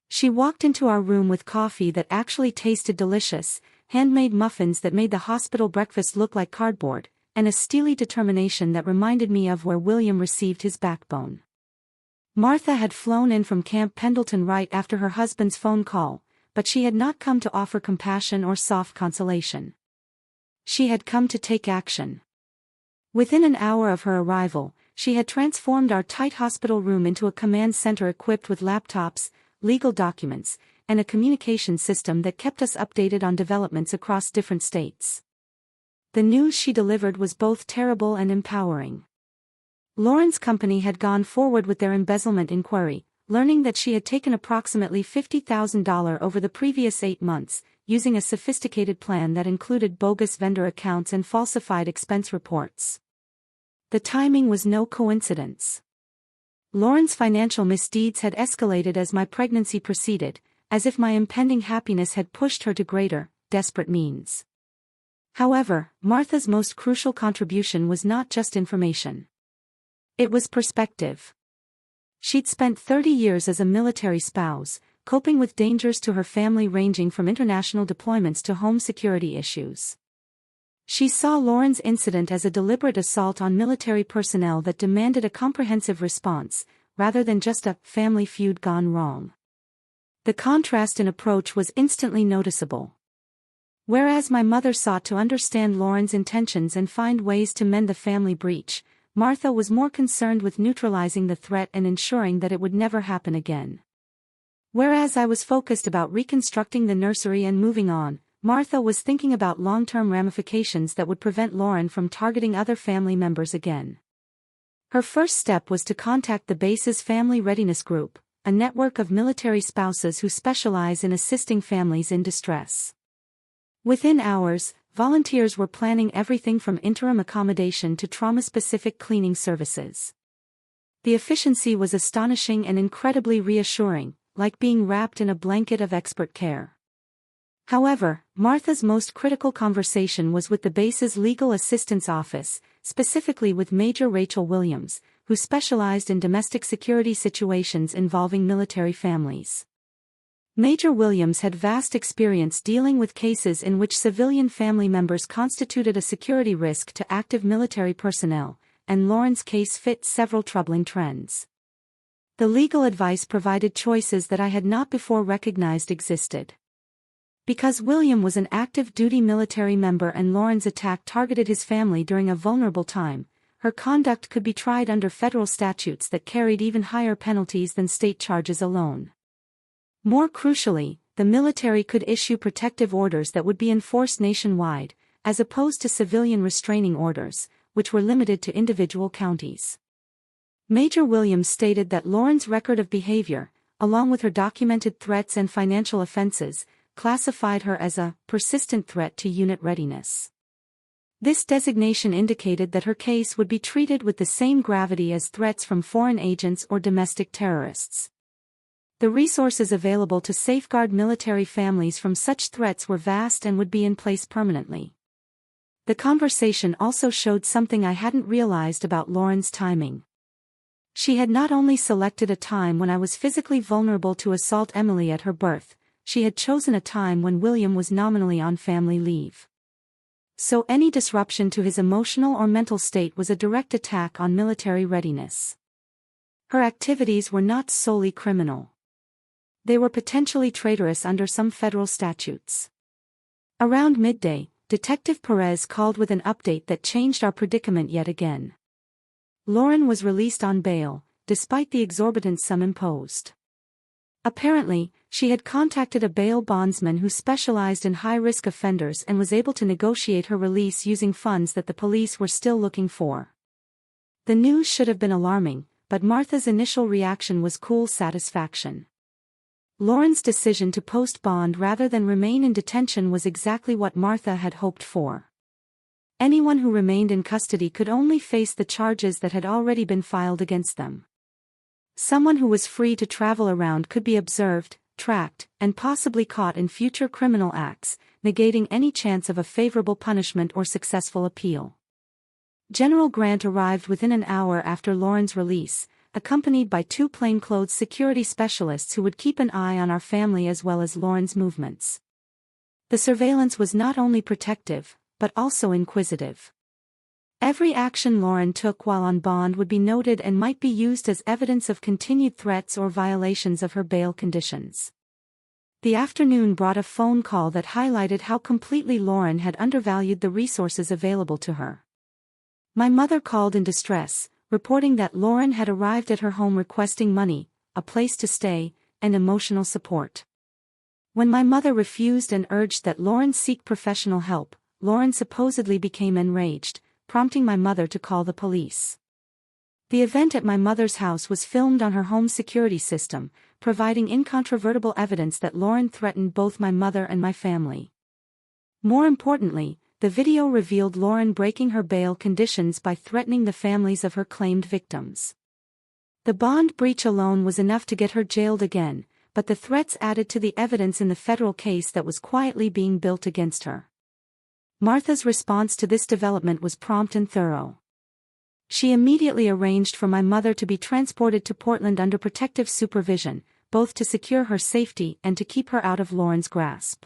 Speaker 1: She walked into our room with coffee that actually tasted delicious, handmade muffins that made the hospital breakfast look like cardboard, and a steely determination that reminded me of where William received his backbone. Martha had flown in from Camp Pendleton right after her husband's phone call, but she had not come to offer compassion or soft consolation. She had come to take action. Within an hour of her arrival, she had transformed our tight hospital room into a command center equipped with laptops, legal documents, and a communication system that kept us updated on developments across different states. The news she delivered was both terrible and empowering. Lauren's company had gone forward with their embezzlement inquiry, learning that she had taken approximately $50,000 over the previous 8 months, using a sophisticated plan that included bogus vendor accounts and falsified expense reports. The timing was no coincidence. Lauren's financial misdeeds had escalated as my pregnancy proceeded, as if my impending happiness had pushed her to greater, desperate means. However, Martha's most crucial contribution was not just information. It was perspective. She'd spent 30 years as a military spouse, coping with dangers to her family ranging from international deployments to home security issues. She saw Lauren's incident as a deliberate assault on military personnel that demanded a comprehensive response, rather than just a family feud gone wrong. The contrast in approach was instantly noticeable. Whereas my mother sought to understand Lauren's intentions and find ways to mend the family breach, Martha was more concerned with neutralizing the threat and ensuring that it would never happen again. Whereas I was focused about reconstructing the nursery and moving on, Martha was thinking about long-term ramifications that would prevent Lauren from targeting other family members again. Her first step was to contact the base's Family Readiness Group, a network of military spouses who specialize in assisting families in distress. Within hours, volunteers were planning everything from interim accommodation to trauma-specific cleaning services. The efficiency was astonishing and incredibly reassuring, like being wrapped in a blanket of expert care. However, Martha's most critical conversation was with the base's Legal Assistance Office, specifically with Major Rachel Williams, who specialized in domestic security situations involving military families. Major Williams had vast experience dealing with cases in which civilian family members constituted a security risk to active military personnel, and Lauren's case fit several troubling trends. The legal advice provided choices that I had not before recognized existed. Because William was an active duty military member and Lauren's attack targeted his family during a vulnerable time, her conduct could be tried under federal statutes that carried even higher penalties than state charges alone. More crucially, the military could issue protective orders that would be enforced nationwide, as opposed to civilian restraining orders, which were limited to individual counties. Major Williams stated that Lauren's record of behavior, along with her documented threats and financial offenses, classified her as a persistent threat to unit readiness. This designation indicated that her case would be treated with the same gravity as threats from foreign agents or domestic terrorists. The resources available to safeguard military families from such threats were vast and would be in place permanently. The conversation also showed something I hadn't realized about Lauren's timing. She had not only selected a time when I was physically vulnerable to assault Emily at her birth, she had chosen a time when William was nominally on family leave. So any disruption to his emotional or mental state was a direct attack on military readiness. Her activities were not solely criminal. They were potentially traitorous under some federal statutes. Around midday, Detective Perez called with an update that changed our predicament yet again. Lauren was released on bail, despite the exorbitant sum imposed. Apparently, she had contacted a bail bondsman who specialized in high-risk offenders and was able to negotiate her release using funds that the police were still looking for. The news should have been alarming, but Martha's initial reaction was cool satisfaction. Lauren's decision to post bond rather than remain in detention was exactly what Martha had hoped for. Anyone who remained in custody could only face the charges that had already been filed against them. Someone who was free to travel around could be observed, tracked, and possibly caught in future criminal acts, negating any chance of a favorable punishment or successful appeal. General Grant arrived within an hour after Lauren's release, accompanied by 2 plainclothes security specialists who would keep an eye on our family as well as Lauren's movements. The surveillance was not only protective, but also inquisitive. Every action Lauren took while on bond would be noted and might be used as evidence of continued threats or violations of her bail conditions. The afternoon brought a phone call that highlighted how completely Lauren had undervalued the resources available to her. My mother called in distress, reporting that Lauren had arrived at her home requesting money, a place to stay, and emotional support. When my mother refused and urged that Lauren seek professional help, Lauren supposedly became enraged, prompting my mother to call the police. The event at my mother's house was filmed on her home security system, providing incontrovertible evidence that Lauren threatened both my mother and my family. More importantly, the video revealed Lauren breaking her bail conditions by threatening the families of her claimed victims. The bond breach alone was enough to get her jailed again, but the threats added to the evidence in the federal case that was quietly being built against her. Martha's response to this development was prompt and thorough. She immediately arranged for my mother to be transported to Portland under protective supervision, both to secure her safety and to keep her out of Lauren's grasp.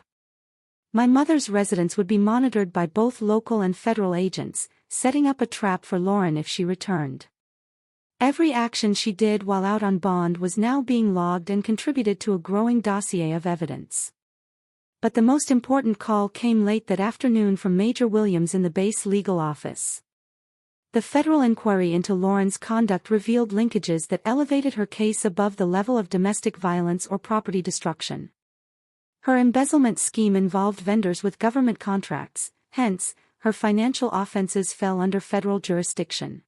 Speaker 1: My mother's residence would be monitored by both local and federal agents, setting up a trap for Lauren if she returned. Every action she did while out on bond was now being logged and contributed to a growing dossier of evidence. But the most important call came late that afternoon from Major Williams in the base legal office. The federal inquiry into Lauren's conduct revealed linkages that elevated her case above the level of domestic violence or property destruction. Her embezzlement scheme involved vendors with government contracts, hence, her financial offenses fell under federal jurisdiction.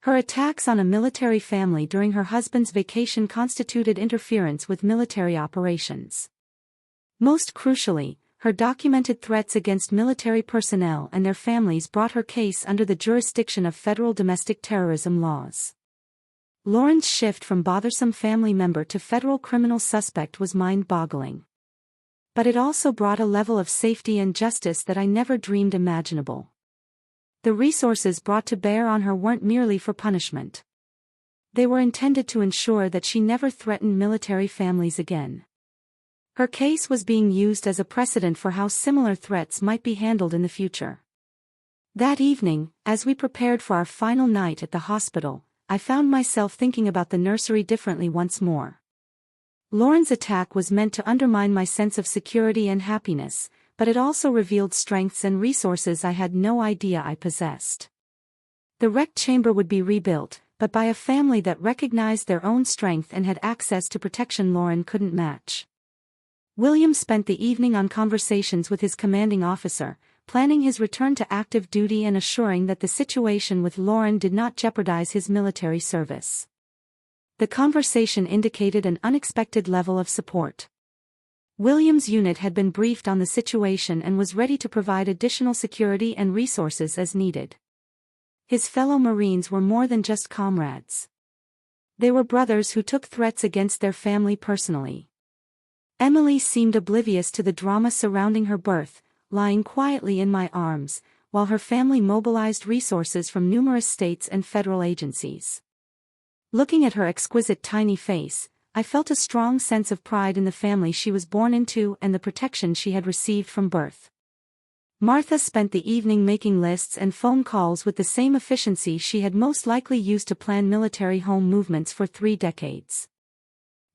Speaker 1: Her attacks on a military family during her husband's vacation constituted interference with military operations. Most crucially, her documented threats against military personnel and their families brought her case under the jurisdiction of federal domestic terrorism laws. Lauren's shift from bothersome family member to federal criminal suspect was mind-boggling. But it also brought a level of safety and justice that I never dreamed imaginable. The resources brought to bear on her weren't merely for punishment. They were intended to ensure that she never threatened military families again. Her case was being used as a precedent for how similar threats might be handled in the future. That evening, as we prepared for our final night at the hospital, I found myself thinking about the nursery differently once more. Lauren's attack was meant to undermine my sense of security and happiness, but it also revealed strengths and resources I had no idea I possessed. The wrecked chamber would be rebuilt, but by a family that recognized their own strength and had access to protection Lauren couldn't match. William spent the evening on conversations with his commanding officer, planning his return to active duty and assuring that the situation with Lauren did not jeopardize his military service. The conversation indicated an unexpected level of support. William's unit had been briefed on the situation and was ready to provide additional security and resources as needed. His fellow Marines were more than just comrades. They were brothers who took threats against their family personally. Emily seemed oblivious to the drama surrounding her birth, lying quietly in my arms, while her family mobilized resources from numerous states and federal agencies. Looking at her exquisite tiny face, I felt a strong sense of pride in the family she was born into and the protection she had received from birth. Martha spent the evening making lists and phone calls with the same efficiency she had most likely used to plan military home movements for 3 decades.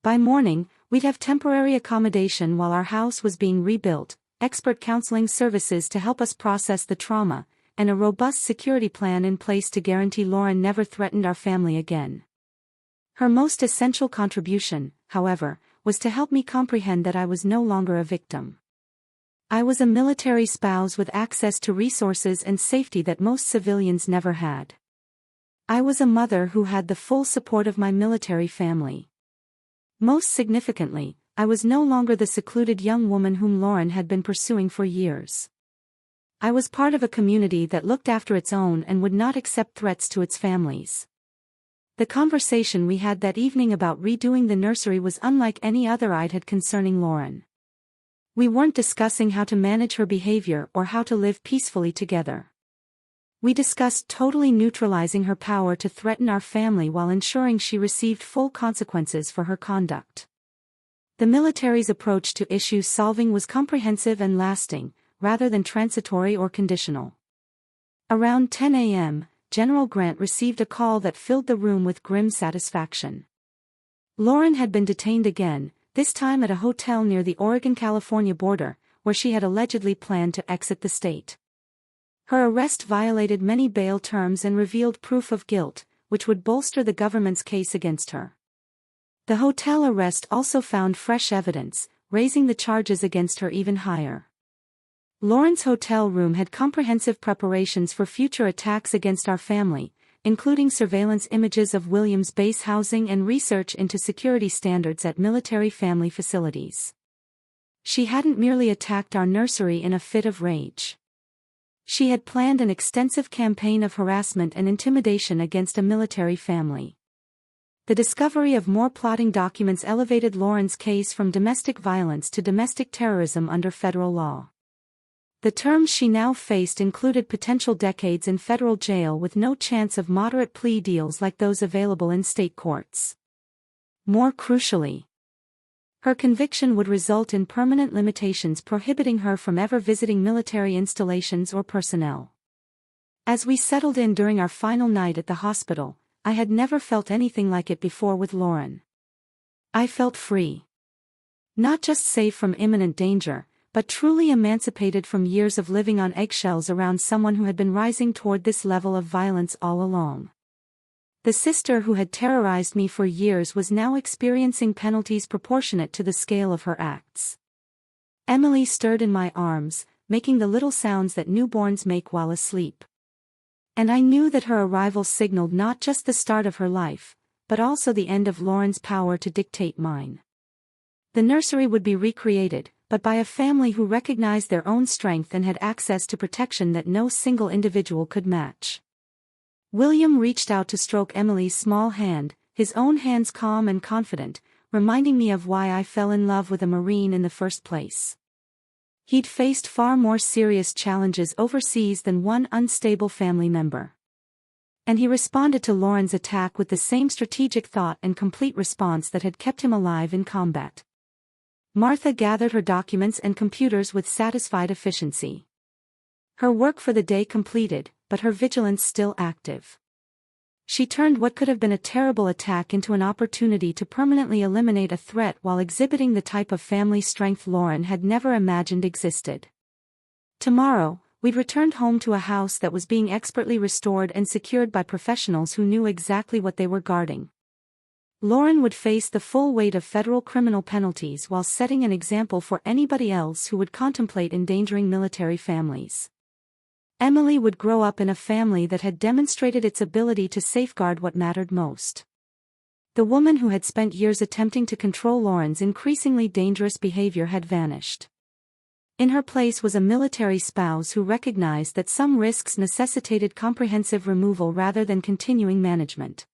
Speaker 1: By morning, we'd have temporary accommodation while our house was being rebuilt, expert counseling services to help us process the trauma, and a robust security plan in place to guarantee Lauren never threatened our family again. Her most essential contribution, however, was to help me comprehend that I was no longer a victim. I was a military spouse with access to resources and safety that most civilians never had. I was a mother who had the full support of my military family. Most significantly, I was no longer the secluded young woman whom Lauren had been pursuing for years. I was part of a community that looked after its own and would not accept threats to its families. The conversation we had that evening about redoing the nursery was unlike any other I'd had concerning Lauren. We weren't discussing how to manage her behavior or how to live peacefully together. We discussed totally neutralizing her power to threaten our family while ensuring she received full consequences for her conduct. The military's approach to issue solving was comprehensive and lasting, rather than transitory or conditional. Around 10 a.m., General Grant received a call that filled the room with grim satisfaction. Lauren had been detained again, this time at a hotel near the Oregon-California border, where she had allegedly planned to exit the state. Her arrest violated many bail terms and revealed proof of guilt, which would bolster the government's case against her. The hotel arrest also found fresh evidence, raising the charges against her even higher. Lauren's hotel room had comprehensive preparations for future attacks against our family, including surveillance images of Williams base housing and research into security standards at military family facilities. She hadn't merely attacked our nursery in a fit of rage. She had planned an extensive campaign of harassment and intimidation against a military family. The discovery of more plotting documents elevated Lauren's case from domestic violence to domestic terrorism under federal law. The terms she now faced included potential decades in federal jail with no chance of moderate plea deals like those available in state courts. More crucially, her conviction would result in permanent limitations prohibiting her from ever visiting military installations or personnel. As we settled in during our final night at the hospital, I had never felt anything like it before with Lauren. I felt free. Not just safe from imminent danger, but truly emancipated from years of living on eggshells around someone who had been rising toward this level of violence all along. The sister who had terrorized me for years was now experiencing penalties proportionate to the scale of her acts. Emily stirred in my arms, making the little sounds that newborns make while asleep. And I knew that her arrival signaled not just the start of her life, but also the end of Lauren's power to dictate mine. The nursery would be recreated, but by a family who recognized their own strength and had access to protection that no single individual could match. William reached out to stroke Emily's small hand, his own hands calm and confident, reminding me of why I fell in love with a Marine in the first place. He'd faced far more serious challenges overseas than one unstable family member. And he responded to Lauren's attack with the same strategic thought and complete response that had kept him alive in combat. Martha gathered her documents and computers with satisfied efficiency. Her work for the day completed, but her vigilance still active. She turned what could have been a terrible attack into an opportunity to permanently eliminate a threat while exhibiting the type of family strength Lauren had never imagined existed. Tomorrow, we'd returned home to a house that was being expertly restored and secured by professionals who knew exactly what they were guarding. Lauren would face the full weight of federal criminal penalties while setting an example for anybody else who would contemplate endangering military families. Emily would grow up in a family that had demonstrated its ability to safeguard what mattered most. The woman who had spent years attempting to control Lauren's increasingly dangerous behavior had vanished. In her place was a military spouse who recognized that some risks necessitated comprehensive removal rather than continuing management.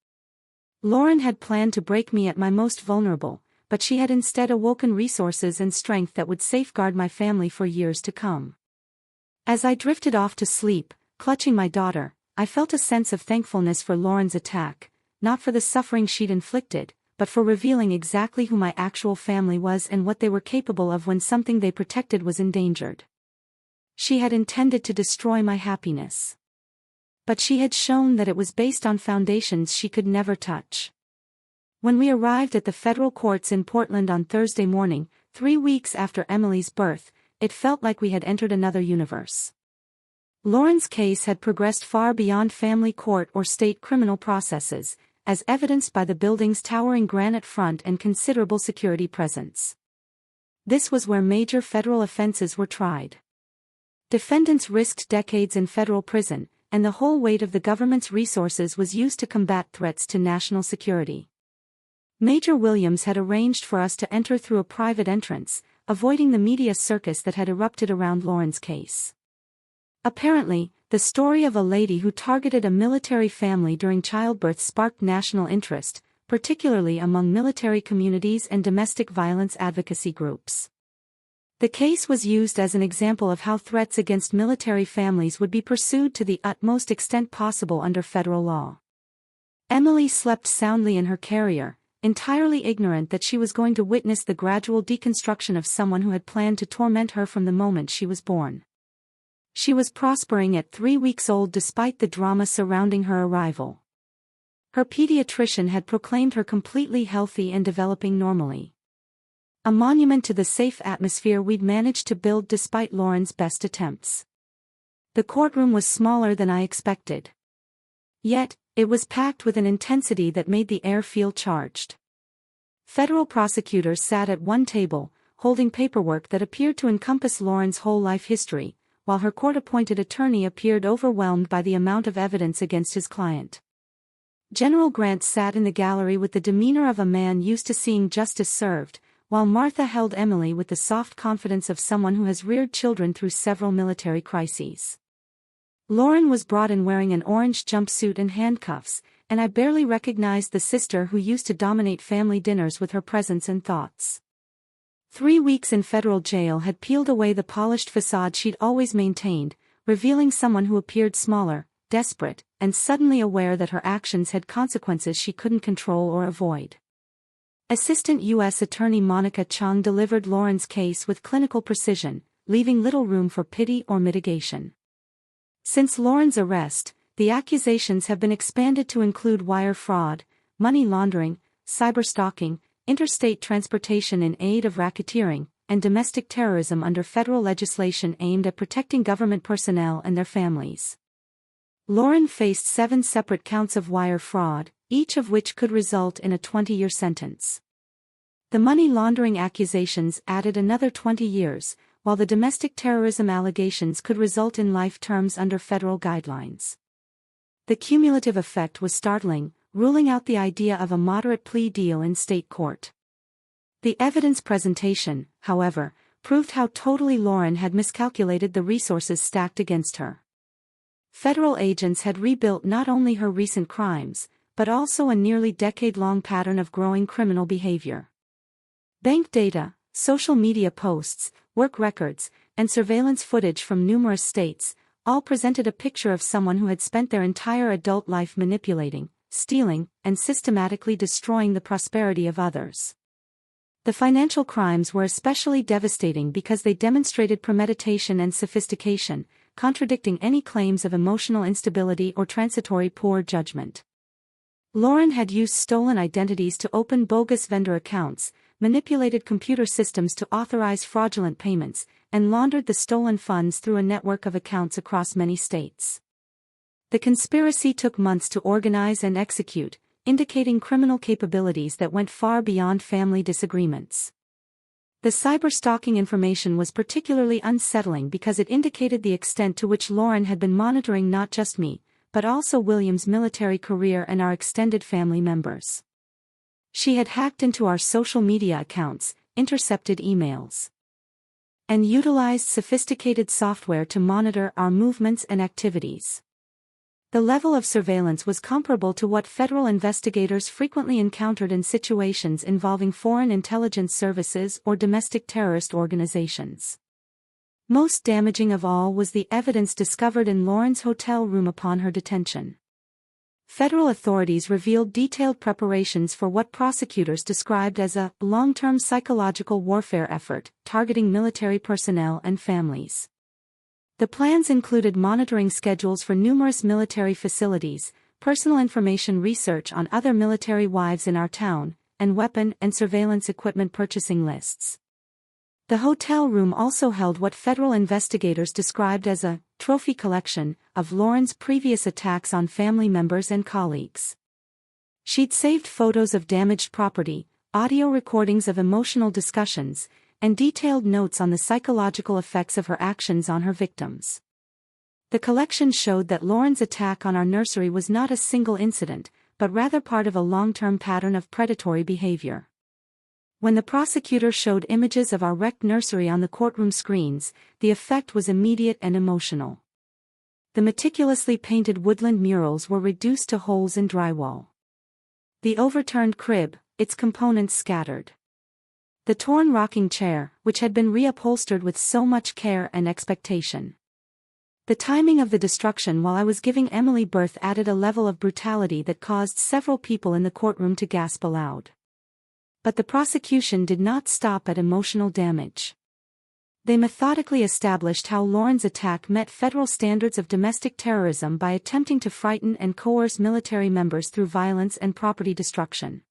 Speaker 1: Lauren had planned to break me at my most vulnerable, but she had instead awoken resources and strength that would safeguard my family for years to come. As I drifted off to sleep, clutching my daughter, I felt a sense of thankfulness for Lauren's attack, not for the suffering she'd inflicted, but for revealing exactly who my actual family was and what they were capable of when something they protected was endangered. She had intended to destroy my happiness. But she had shown that it was based on foundations she could never touch. When we arrived at the federal courts in Portland on Thursday morning, 3 weeks after Emily's birth, it felt like we had entered another universe. Lauren's case had progressed far beyond family court or state criminal processes, as evidenced by the building's towering granite front and considerable security presence. This was where major federal offenses were tried. Defendants risked decades in federal prison, and the whole weight of the government's resources was used to combat threats to national security. Major Williams had arranged for us to enter through a private entrance, avoiding the media circus that had erupted around Lauren's case. Apparently, the story of a lady who targeted a military family during childbirth sparked national interest, particularly among military communities and domestic violence advocacy groups. The case was used as an example of how threats against military families would be pursued to the utmost extent possible under federal law. Emily slept soundly in her carrier, entirely ignorant that she was going to witness the gradual deconstruction of someone who had planned to torment her from the moment she was born. She was prospering at 3 weeks old despite the drama surrounding her arrival. Her pediatrician had proclaimed her completely healthy and developing normally. A monument to the safe atmosphere we'd managed to build despite Lauren's best attempts. The courtroom was smaller than I expected. Yet, it was packed with an intensity that made the air feel charged. Federal prosecutors sat at one table, holding paperwork that appeared to encompass Lauren's whole life history, while her court-appointed attorney appeared overwhelmed by the amount of evidence against his client. General Grant sat in the gallery with the demeanor of a man used to seeing justice served, while Martha held Emily with the soft confidence of someone who has reared children through several military crises. Lauren was brought in wearing an orange jumpsuit and handcuffs, and I barely recognized the sister who used to dominate family dinners with her presence and thoughts. 3 weeks in federal jail had peeled away the polished facade she'd always maintained, revealing someone who appeared smaller, desperate, and suddenly aware that her actions had consequences she couldn't control or avoid. Assistant U.S. Attorney Monica Chung delivered Lauren's case with clinical precision, leaving little room for pity or mitigation. Since Lauren's arrest, the accusations have been expanded to include wire fraud, money laundering, cyberstalking, interstate transportation in aid of racketeering, and domestic terrorism under federal legislation aimed at protecting government personnel and their families. Lauren faced 7 separate counts of wire fraud, each of which could result in a 20-year sentence. The money laundering accusations added another 20 years, while the domestic terrorism allegations could result in life terms under federal guidelines. The cumulative effect was startling, ruling out the idea of a moderate plea deal in state court. The evidence presentation, however, proved how totally Lauren had miscalculated the resources stacked against her. Federal agents had rebuilt not only her recent crimes, but also a nearly decade-long pattern of growing criminal behavior. Bank data, social media posts, work records, and surveillance footage from numerous states, all presented a picture of someone who had spent their entire adult life manipulating, stealing, and systematically destroying the prosperity of others. The financial crimes were especially devastating because they demonstrated premeditation and sophistication, contradicting any claims of emotional instability or transitory poor judgment. Lauren had used stolen identities to open bogus vendor accounts, manipulated computer systems to authorize fraudulent payments, and laundered the stolen funds through a network of accounts across many states. The conspiracy took months to organize and execute, indicating criminal capabilities that went far beyond family disagreements. The cyber-stalking information was particularly unsettling because it indicated the extent to which Lauren had been monitoring not just me, but also William's military career and our extended family members. She had hacked into our social media accounts, intercepted emails, and utilized sophisticated software to monitor our movements and activities. The level of surveillance was comparable to what federal investigators frequently encountered in situations involving foreign intelligence services or domestic terrorist organizations. Most damaging of all was the evidence discovered in Lauren's hotel room upon her detention. Federal authorities revealed detailed preparations for what prosecutors described as a long-term psychological warfare effort, targeting military personnel and families. The plans included monitoring schedules for numerous military facilities, personal information research on other military wives in our town, and weapon and surveillance equipment purchasing lists. The hotel room also held what federal investigators described as a trophy collection of Lauren's previous attacks on family members and colleagues. She'd saved photos of damaged property, audio recordings of emotional discussions, and detailed notes on the psychological effects of her actions on her victims. The collection showed that Lauren's attack on our nursery was not a single incident, but rather part of a long-term pattern of predatory behavior. When the prosecutor showed images of our wrecked nursery on the courtroom screens, the effect was immediate and emotional. The meticulously painted woodland murals were reduced to holes in drywall. The overturned crib, its components scattered. The torn rocking chair, which had been reupholstered with so much care and expectation. The timing of the destruction while I was giving Emily birth added a level of brutality that caused several people in the courtroom to gasp aloud. But the prosecution did not stop at emotional damage. They methodically established how Lauren's attack met federal standards of domestic terrorism by attempting to frighten and coerce military members through violence and property destruction.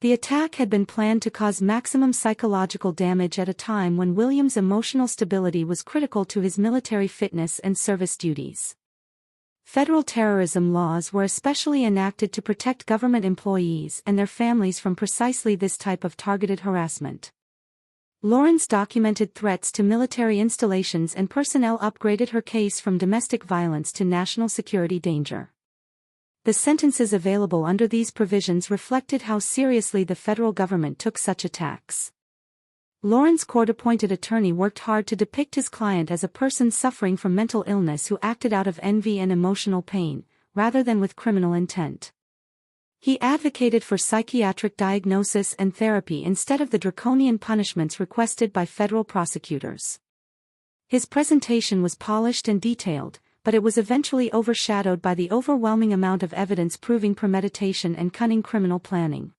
Speaker 1: The attack had been planned to cause maximum psychological damage at a time when William's emotional stability was critical to his military fitness and service duties. Federal terrorism laws were especially enacted to protect government employees and their families from precisely this type of targeted harassment. Lauren's documented threats to military installations and personnel upgraded her case from domestic violence to national security danger. The sentences available under these provisions reflected how seriously the federal government took such attacks. Lauren's court-appointed attorney worked hard to depict his client as a person suffering from mental illness who acted out of envy and emotional pain, rather than with criminal intent. He advocated for psychiatric diagnosis and therapy instead of the draconian punishments requested by federal prosecutors. His presentation was polished and detailed, but it was eventually overshadowed by the overwhelming amount of evidence proving premeditation and cunning criminal planning.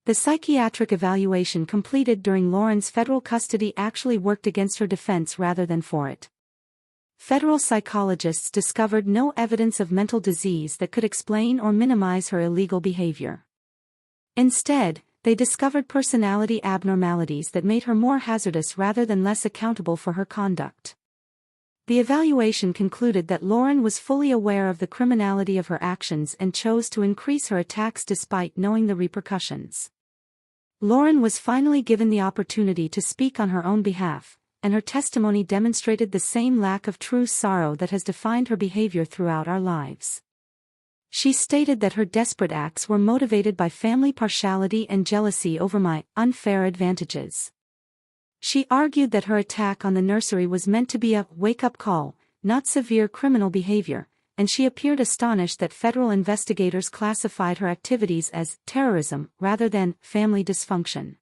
Speaker 1: The psychiatric evaluation completed during Lauren's federal custody actually worked against her defense rather than for it. Federal psychologists discovered no evidence of mental disease that could explain or minimize her illegal behavior. Instead, they discovered personality abnormalities that made her more hazardous rather than less accountable for her conduct. The evaluation concluded that Lauren was fully aware of the criminality of her actions and chose to increase her attacks despite knowing the repercussions. Lauren was finally given the opportunity to speak on her own behalf, and her testimony demonstrated the same lack of true sorrow that has defined her behavior throughout our lives. She stated that her desperate acts were motivated by family partiality and jealousy over my unfair advantages. She argued that her attack on the nursery was meant to be a wake-up call, not severe criminal behavior, and she appeared astonished that federal investigators classified her activities as terrorism rather than family dysfunction.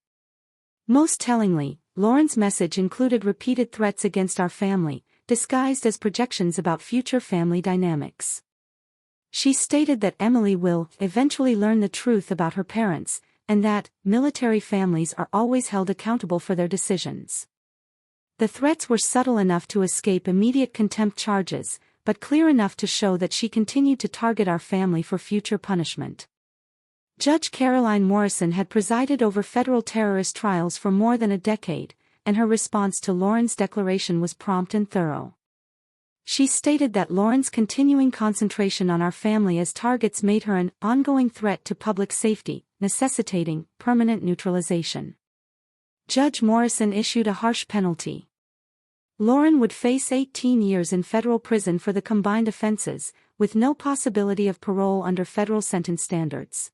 Speaker 1: Most tellingly, Lauren's message included repeated threats against our family, disguised as projections about future family dynamics. She stated that Emily will eventually learn the truth about her parents, and that military families are always held accountable for their decisions. The threats were subtle enough to escape immediate contempt charges, but clear enough to show that she continued to target our family for future punishment. Judge Caroline Morrison had presided over federal terrorist trials for more than a decade, and her response to Lauren's declaration was prompt and thorough. She stated that Lauren's continuing concentration on our family as targets made her an ongoing threat to public safety, necessitating permanent neutralization. Judge Morrison issued a harsh penalty. Lauren would face 18 years in federal prison for the combined offenses, with no possibility of parole under federal sentence standards.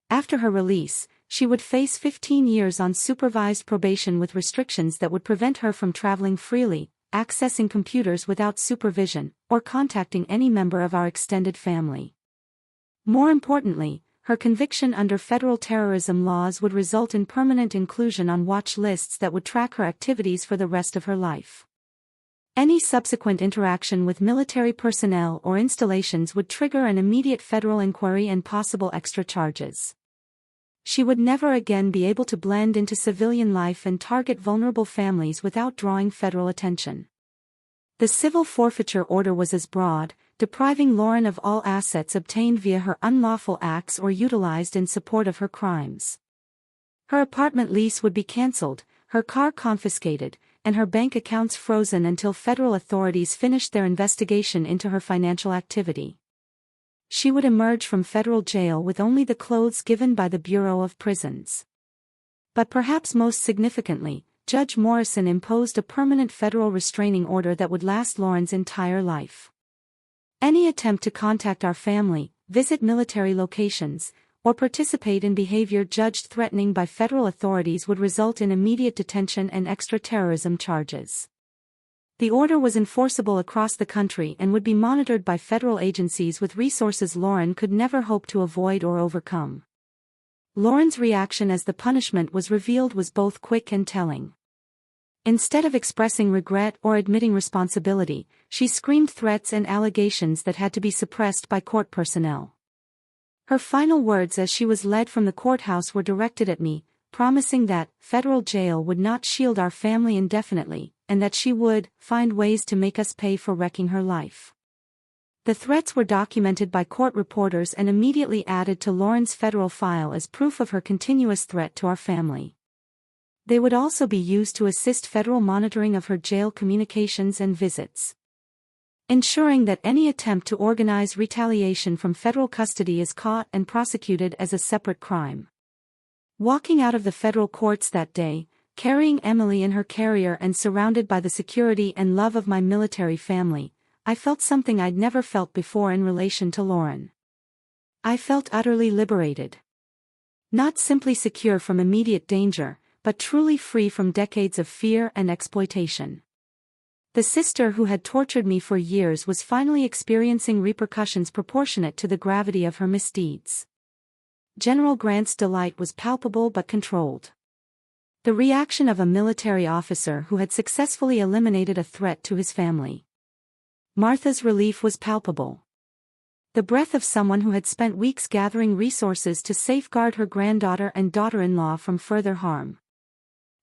Speaker 1: After her release, she would face 15 years on supervised probation with restrictions that would prevent her from traveling freely, accessing computers without supervision, or contacting any member of our extended family. More importantly, her conviction under federal terrorism laws would result in permanent inclusion on watch lists that would track her activities for the rest of her life. Any subsequent interaction with military personnel or installations would trigger an immediate federal inquiry and possible extra charges. She would never again be able to blend into civilian life and target vulnerable families without drawing federal attention. The civil forfeiture order was as broad, depriving Lauren of all assets obtained via her unlawful acts or utilized in support of her crimes. Her apartment lease would be cancelled, her car confiscated, and her bank accounts frozen until federal authorities finished their investigation into her financial activity. She would emerge from federal jail with only the clothes given by the Bureau of Prisons. But perhaps most significantly, Judge Morrison imposed a permanent federal restraining order that would last Lauren's entire life. Any attempt to contact our family, visit military locations, or participate in behavior judged threatening by federal authorities would result in immediate detention and extra-terrorism charges. The order was enforceable across the country and would be monitored by federal agencies with resources Lauren could never hope to avoid or overcome. Lauren's reaction as the punishment was revealed was both quick and telling. Instead of expressing regret or admitting responsibility, she screamed threats and allegations that had to be suppressed by court personnel. Her final words as she was led from the courthouse were directed at me, promising that federal jail would not shield our family indefinitely, and that she would find ways to make us pay for wrecking her life. The threats were documented by court reporters and immediately added to Lauren's federal file as proof of her continuous threat to our family. They would also be used to assist federal monitoring of her jail communications and visits, ensuring that any attempt to organize retaliation from federal custody is caught and prosecuted as a separate crime. Walking out of the federal courts that day, carrying Emily in her carrier and surrounded by the security and love of my military family, I felt something I'd never felt before in relation to Lauren. I felt utterly liberated. Not simply secure from immediate danger, but truly free from decades of fear and exploitation. The sister who had tortured me for years was finally experiencing repercussions proportionate to the gravity of her misdeeds. General Grant's delight was palpable but controlled. The reaction of a military officer who had successfully eliminated a threat to his family. Martha's relief was palpable. The breath of someone who had spent weeks gathering resources to safeguard her granddaughter and daughter-in-law from further harm.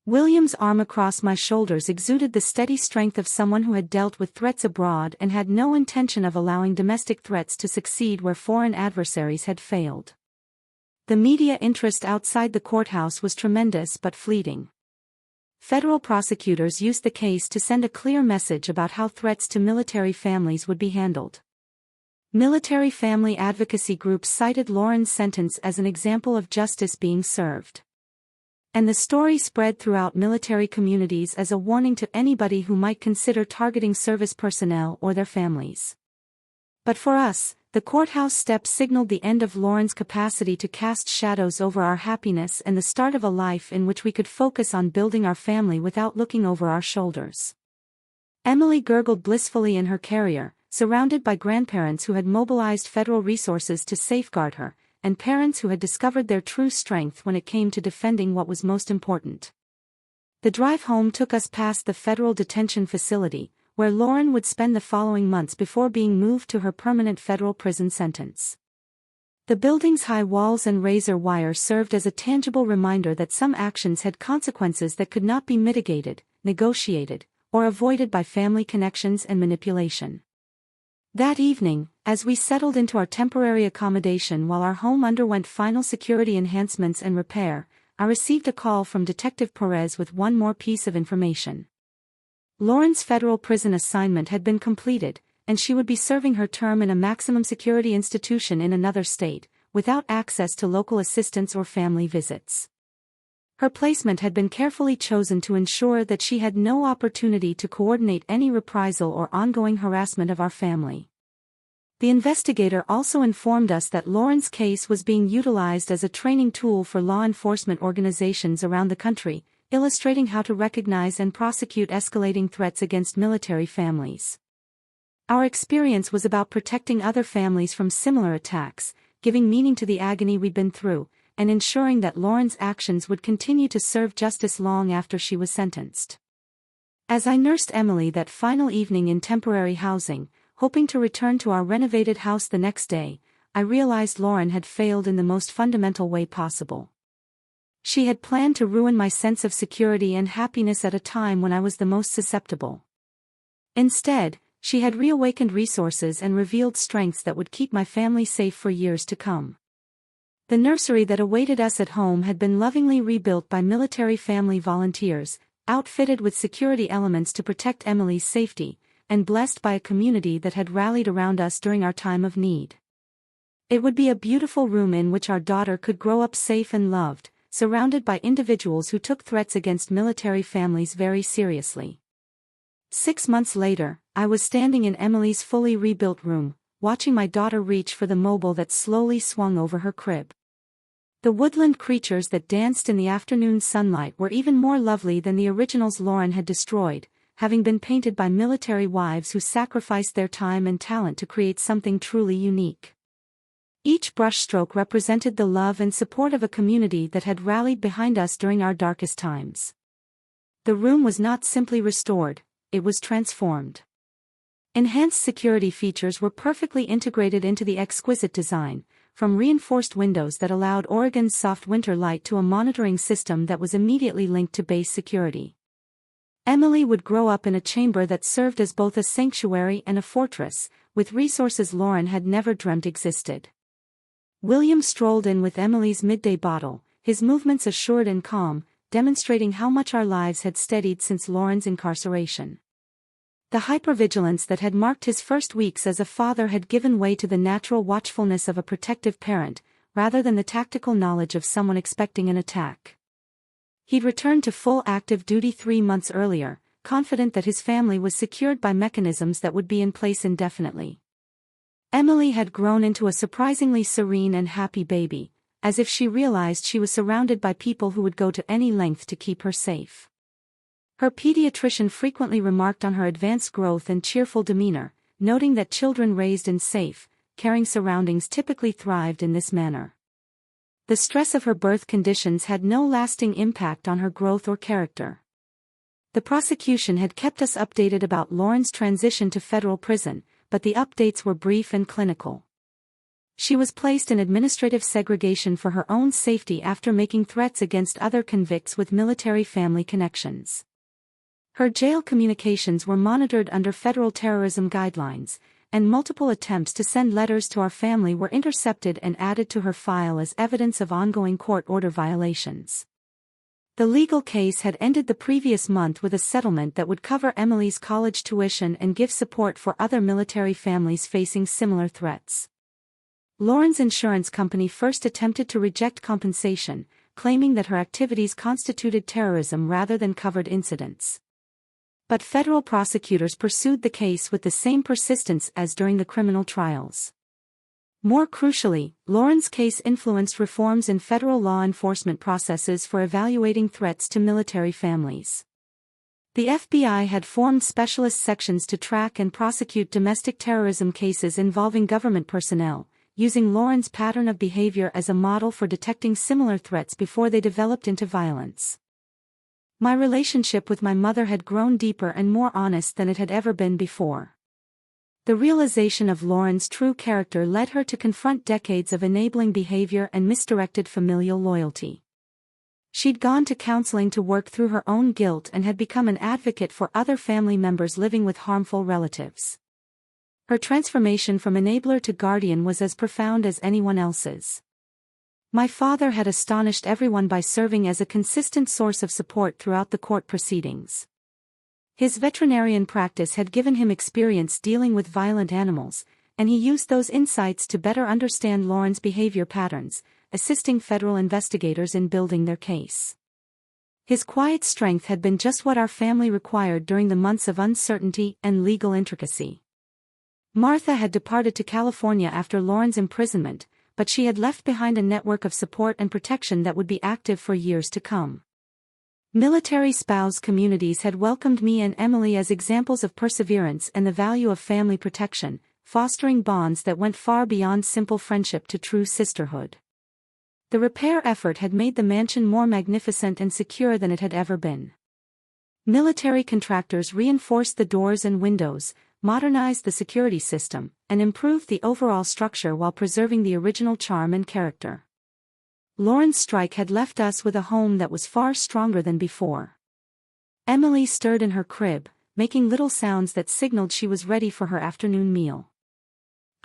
Speaker 1: William's arm across my shoulders exuded the steady strength of someone who had dealt with threats abroad and had no intention of allowing domestic threats to succeed where foreign adversaries had failed. The media interest outside the courthouse was tremendous but fleeting. Federal prosecutors used the case to send a clear message about how threats to military families would be handled. Military family advocacy groups cited Lauren's sentence as an example of justice being served. And the story spread throughout military communities as a warning to anybody who might consider targeting service personnel or their families. But for us, the courthouse steps signaled the end of Lauren's capacity to cast shadows over our happiness and the start of a life in which we could focus on building our family without looking over our shoulders. Emily gurgled blissfully in her carrier, surrounded by grandparents who had mobilized federal resources to safeguard her, and parents who had discovered their true strength when it came to defending what was most important. The drive home took us past the federal detention facility, where Lauren would spend the following months before being moved to her permanent federal prison sentence. The building's high walls and razor wire served as a tangible reminder that some actions had consequences that could not be mitigated, negotiated, or avoided by family connections and manipulation. That evening, as we settled into our temporary accommodation while our home underwent final security enhancements and repair, I received a call from Detective Perez with one more piece of information. Lauren's federal prison assignment had been completed, and she would be serving her term in a maximum security institution in another state, without access to local assistance or family visits. Her placement had been carefully chosen to ensure that she had no opportunity to coordinate any reprisal or ongoing harassment of our family. The investigator also informed us that Lauren's case was being utilized as a training tool for law enforcement organizations around the country, illustrating how to recognize and prosecute escalating threats against military families. Our experience was about protecting other families from similar attacks, giving meaning to the agony we'd been through, and ensuring that Lauren's actions would continue to serve justice long after she was sentenced. As I nursed Emily that final evening in temporary housing, hoping to return to our renovated house the next day, I realized Lauren had failed in the most fundamental way possible. She had planned to ruin my sense of security and happiness at a time when I was the most susceptible. Instead, she had reawakened resources and revealed strengths that would keep my family safe for years to come. The nursery that awaited us at home had been lovingly rebuilt by military family volunteers, outfitted with security elements to protect Emily's safety, and blessed by a community that had rallied around us during our time of need. It would be a beautiful room in which our daughter could grow up safe and loved, surrounded by individuals who took threats against military families very seriously. 6 months later, I was standing in Emily's fully rebuilt room, watching my daughter reach for the mobile that slowly swung over her crib. The woodland creatures that danced in the afternoon sunlight were even more lovely than the originals Lauren had destroyed, having been painted by military wives who sacrificed their time and talent to create something truly unique. Each brushstroke represented the love and support of a community that had rallied behind us during our darkest times. The room was not simply restored, it was transformed. Enhanced security features were perfectly integrated into the exquisite design, from reinforced windows that allowed Oregon's soft winter light to a monitoring system that was immediately linked to base security. Emily would grow up in a chamber that served as both a sanctuary and a fortress, with resources Lauren had never dreamt existed. William strolled in with Emily's midday bottle, his movements assured and calm, demonstrating how much our lives had steadied since Lauren's incarceration. The hypervigilance that had marked his first weeks as a father had given way to the natural watchfulness of a protective parent, rather than the tactical knowledge of someone expecting an attack. He'd returned to full active duty 3 months earlier, confident that his family was secured by mechanisms that would be in place indefinitely. Emily had grown into a surprisingly serene and happy baby, as if she realized she was surrounded by people who would go to any length to keep her safe. Her pediatrician frequently remarked on her advanced growth and cheerful demeanor, noting that children raised in safe, caring surroundings typically thrived in this manner. The stress of her birth conditions had no lasting impact on her growth or character. The prosecution had kept us updated about Lauren's transition to federal prison, but the updates were brief and clinical. She was placed in administrative segregation for her own safety after making threats against other convicts with military family connections. Her jail communications were monitored under federal terrorism guidelines, and multiple attempts to send letters to our family were intercepted and added to her file as evidence of ongoing court order violations. The legal case had ended the previous month with a settlement that would cover Emily's college tuition and give support for other military families facing similar threats. Lauren's insurance company first attempted to reject compensation, claiming that her activities constituted terrorism rather than covered incidents. But federal prosecutors pursued the case with the same persistence as during the criminal trials. More crucially, Lauren's case influenced reforms in federal law enforcement processes for evaluating threats to military families. The FBI had formed specialist sections to track and prosecute domestic terrorism cases involving government personnel, using Lauren's pattern of behavior as a model for detecting similar threats before they developed into violence. My relationship with my mother had grown deeper and more honest than it had ever been before. The realization of Lauren's true character led her to confront decades of enabling behavior and misdirected familial loyalty. She'd gone to counseling to work through her own guilt and had become an advocate for other family members living with harmful relatives. Her transformation from enabler to guardian was as profound as anyone else's. My father had astonished everyone by serving as a consistent source of support throughout the court proceedings. His veterinarian practice had given him experience dealing with violent animals, and he used those insights to better understand Lauren's behavior patterns, assisting federal investigators in building their case. His quiet strength had been just what our family required during the months of uncertainty and legal intricacy. Martha had departed to California after Lauren's imprisonment, but she had left behind a network of support and protection that would be active for years to come. Military spouse communities had welcomed me and Emily as examples of perseverance and the value of family protection, fostering bonds that went far beyond simple friendship to true sisterhood. The repair effort had made the mansion more magnificent and secure than it had ever been. Military contractors reinforced the doors and windows, modernized the security system, and improved the overall structure while preserving the original charm and character. Lauren's strike had left us with a home that was far stronger than before. Emily stirred in her crib, making little sounds that signaled she was ready for her afternoon meal.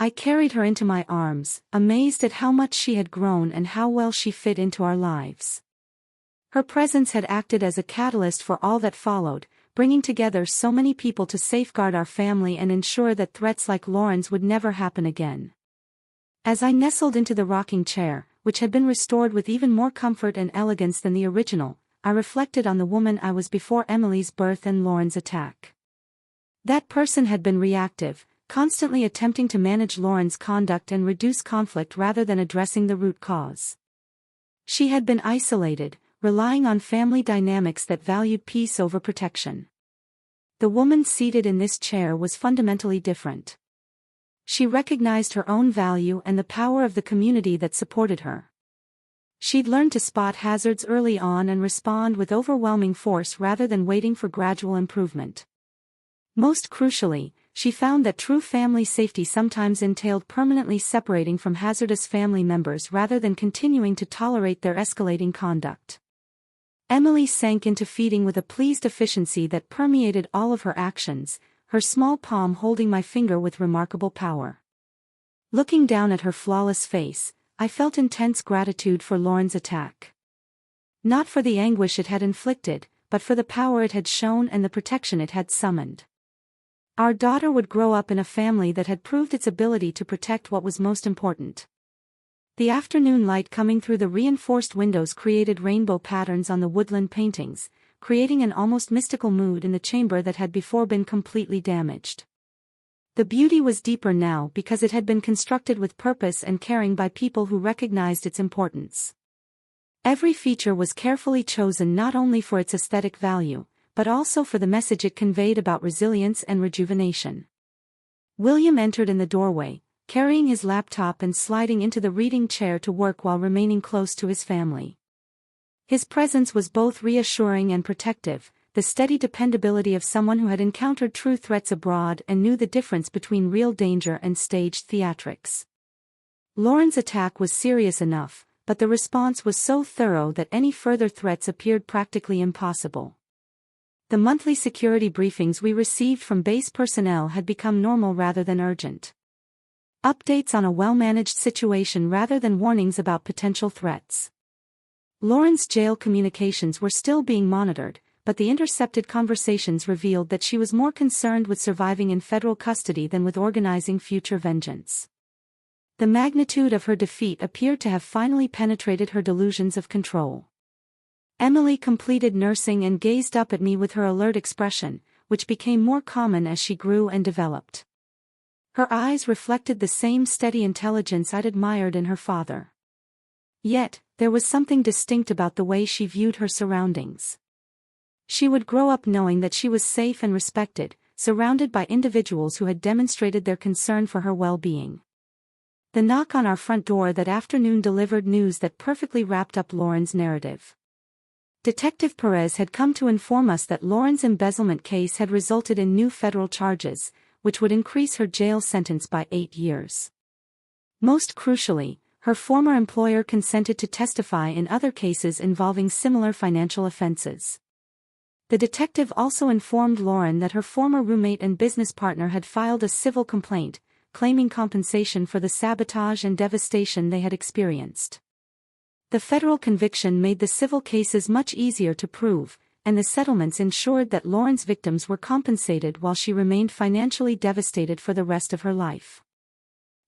Speaker 1: I carried her into my arms, amazed at how much she had grown and how well she fit into our lives. Her presence had acted as a catalyst for all that followed, bringing together so many people to safeguard our family and ensure that threats like Lauren's would never happen again. As I nestled into the rocking chair, which had been restored with even more comfort and elegance than the original, I reflected on the woman I was before Emily's birth and Lauren's attack. That person had been reactive, constantly attempting to manage Lauren's conduct and reduce conflict rather than addressing the root cause. She had been isolated, relying on family dynamics that valued peace over protection. The woman seated in this chair was fundamentally different. She recognized her own value and the power of the community that supported her. She'd learned to spot hazards early on and respond with overwhelming force rather than waiting for gradual improvement. Most crucially, she found that true family safety sometimes entailed permanently separating from hazardous family members rather than continuing to tolerate their escalating conduct. Emily sank into feeding with a pleased efficiency that permeated all of her actions, her small palm holding my finger with remarkable power. Looking down at her flawless face, I felt intense gratitude for Lauren's attack. Not for the anguish it had inflicted, but for the power it had shown and the protection it had summoned. Our daughter would grow up in a family that had proved its ability to protect what was most important. The afternoon light coming through the reinforced windows created rainbow patterns on the woodland paintings, creating an almost mystical mood in the chamber that had before been completely damaged. The beauty was deeper now because it had been constructed with purpose and caring by people who recognized its importance. Every feature was carefully chosen not only for its aesthetic value, but also for the message it conveyed about resilience and rejuvenation. William entered in the doorway, carrying his laptop and sliding into the reading chair to work while remaining close to his family. His presence was both reassuring and protective, the steady dependability of someone who had encountered true threats abroad and knew the difference between real danger and staged theatrics. Lauren's attack was serious enough, but the response was so thorough that any further threats appeared practically impossible. The monthly security briefings we received from base personnel had become normal rather than urgent. Updates on a well-managed situation rather than warnings about potential threats. Lauren's jail communications were still being monitored, but the intercepted conversations revealed that she was more concerned with surviving in federal custody than with organizing future vengeance. The magnitude of her defeat appeared to have finally penetrated her delusions of control. Emily completed nursing and gazed up at me with her alert expression, which became more common as she grew and developed. Her eyes reflected the same steady intelligence I'd admired in her father. Yet, there was something distinct about the way she viewed her surroundings. She would grow up knowing that she was safe and respected, surrounded by individuals who had demonstrated their concern for her well-being. The knock on our front door that afternoon delivered news that perfectly wrapped up Lauren's narrative. Detective Perez had come to inform us that Lauren's embezzlement case had resulted in new federal charges, which would increase her jail sentence by 8 years. Most crucially, her former employer consented to testify in other cases involving similar financial offenses. The detective also informed Lauren that her former roommate and business partner had filed a civil complaint, claiming compensation for the sabotage and devastation they had experienced. The federal conviction made the civil cases much easier to prove, and the settlements ensured that Lauren's victims were compensated while she remained financially devastated for the rest of her life.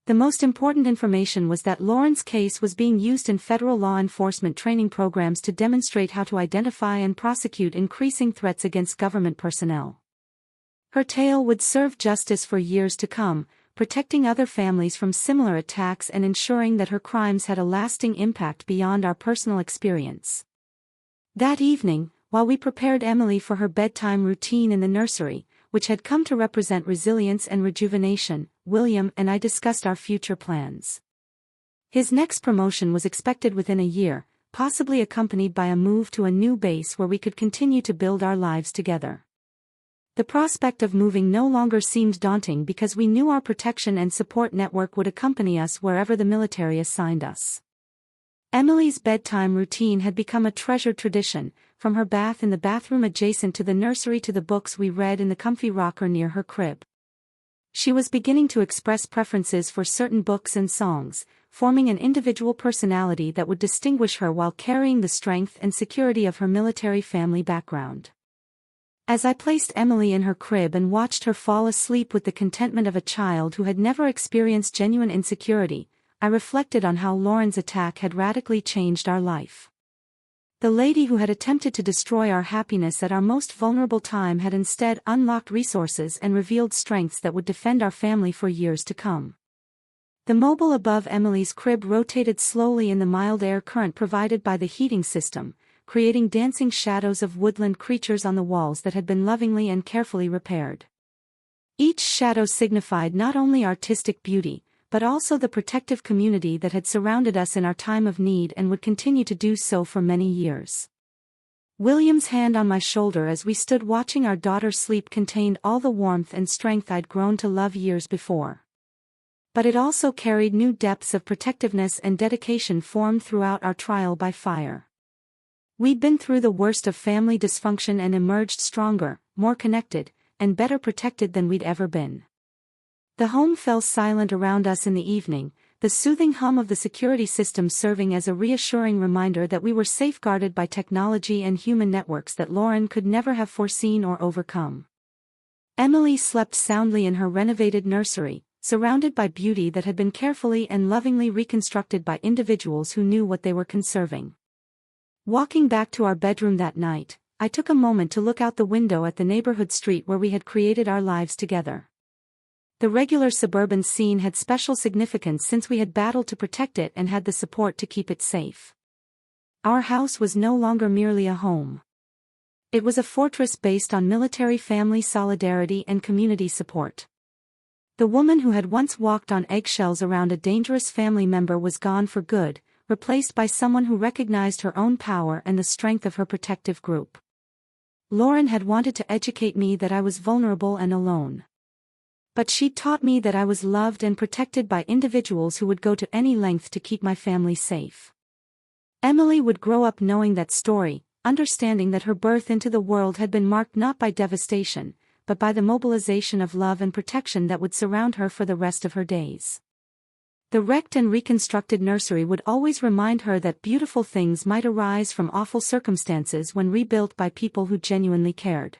Speaker 1: The most important information was that Lauren's case was being used in federal law enforcement training programs to demonstrate how to identify and prosecute increasing threats against government personnel. Her tale would serve justice for years to come, protecting other families from similar attacks and ensuring that her crimes had a lasting impact beyond our personal experience. That evening, while we prepared Emily for her bedtime routine in the nursery, which had come to represent resilience and rejuvenation, William and I discussed our future plans. His next promotion was expected within a year, possibly accompanied by a move to a new base where we could continue to build our lives together. The prospect of moving no longer seemed daunting because we knew our protection and support network would accompany us wherever the military assigned us. Emily's bedtime routine had become a treasured tradition, from her bath in the bathroom adjacent to the nursery to the books we read in the comfy rocker near her crib. She was beginning to express preferences for certain books and songs, forming an individual personality that would distinguish her while carrying the strength and security of her military family background. As I placed Emily in her crib and watched her fall asleep with the contentment of a child who had never experienced genuine insecurity, I reflected on how Lauren's attack had radically changed our life. The lady who had attempted to destroy our happiness at our most vulnerable time had instead unlocked resources and revealed strengths that would defend our family for years to come. The mobile above Emily's crib rotated slowly in the mild air current provided by the heating system, creating dancing shadows of woodland creatures on the walls that had been lovingly and carefully repaired. Each shadow signified not only artistic beauty, but also the protective community that had surrounded us in our time of need and would continue to do so for many years. William's hand on my shoulder as we stood watching our daughter sleep contained all the warmth and strength I'd grown to love years before. But it also carried new depths of protectiveness and dedication formed throughout our trial by fire. We'd been through the worst of family dysfunction and emerged stronger, more connected, and better protected than we'd ever been. The home fell silent around us in the evening, the soothing hum of the security system serving as a reassuring reminder that we were safeguarded by technology and human networks that Lauren could never have foreseen or overcome. Emily slept soundly in her renovated nursery, surrounded by beauty that had been carefully and lovingly reconstructed by individuals who knew what they were conserving. Walking back to our bedroom that night, I took a moment to look out the window at the neighborhood street where we had created our lives together. The regular suburban scene had special significance since we had battled to protect it and had the support to keep it safe. Our house was no longer merely a home. It was a fortress based on military family solidarity and community support. The woman who had once walked on eggshells around a dangerous family member was gone for good, replaced by someone who recognized her own power and the strength of her protective group. Lauren had wanted to educate me that I was vulnerable and alone. But she'd taught me that I was loved and protected by individuals who would go to any length to keep my family safe. Emily would grow up knowing that story, understanding that her birth into the world had been marked not by devastation, but by the mobilization of love and protection that would surround her for the rest of her days. The wrecked and reconstructed nursery would always remind her that beautiful things might arise from awful circumstances when rebuilt by people who genuinely cared.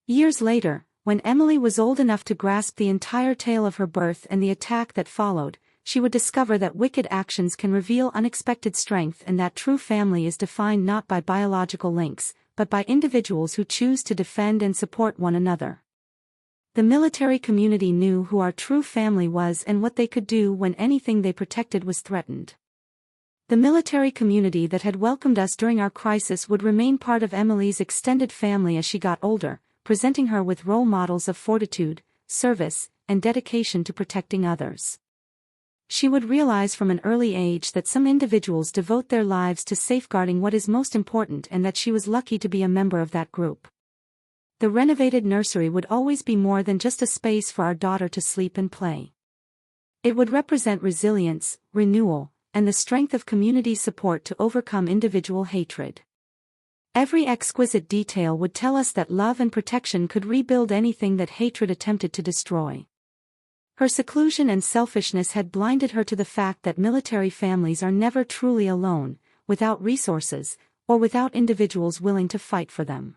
Speaker 1: Years later, when Emily was old enough to grasp the entire tale of her birth and the attack that followed, she would discover that wicked actions can reveal unexpected strength and that true family is defined not by biological links, but by individuals who choose to defend and support one another. The military community knew who our true family was and what they could do when anything they protected was threatened. The military community that had welcomed us during our crisis would remain part of Emily's extended family as she got older, presenting her with role models of fortitude, service, and dedication to protecting others. She would realize from an early age that some individuals devote their lives to safeguarding what is most important and that she was lucky to be a member of that group. The renovated nursery would always be more than just a space for our daughter to sleep and play. It would represent resilience, renewal, and the strength of community support to overcome individual hatred. Every exquisite detail would tell us that love and protection could rebuild anything that hatred attempted to destroy. Her seclusion and selfishness had blinded her to the fact that military families are never truly alone, without resources, or without individuals willing to fight for them.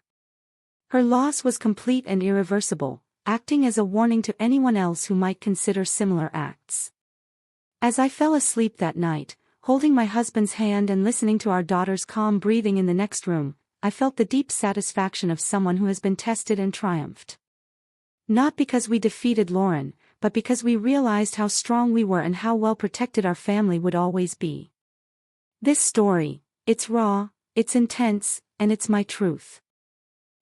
Speaker 1: Her loss was complete and irreversible, acting as a warning to anyone else who might consider similar acts. As I fell asleep that night, holding my husband's hand and listening to our daughter's calm breathing in the next room, I felt the deep satisfaction of someone who has been tested and triumphed. Not because we defeated Lauren, but because we realized how strong we were and how well protected our family would always be. This story, it's raw, it's intense, and it's my truth.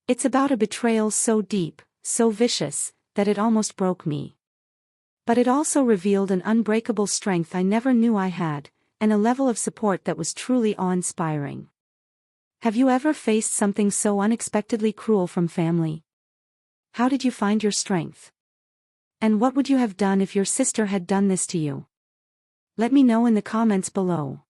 Speaker 1: It's about a betrayal so deep, so vicious, that it almost broke me. But it also revealed an unbreakable strength I never knew I had, and a level of support that was truly awe-inspiring. Have you ever faced something so unexpectedly cruel from family? How did you find your strength? And what would you have done if your sister had done this to you? Let me know in the comments below.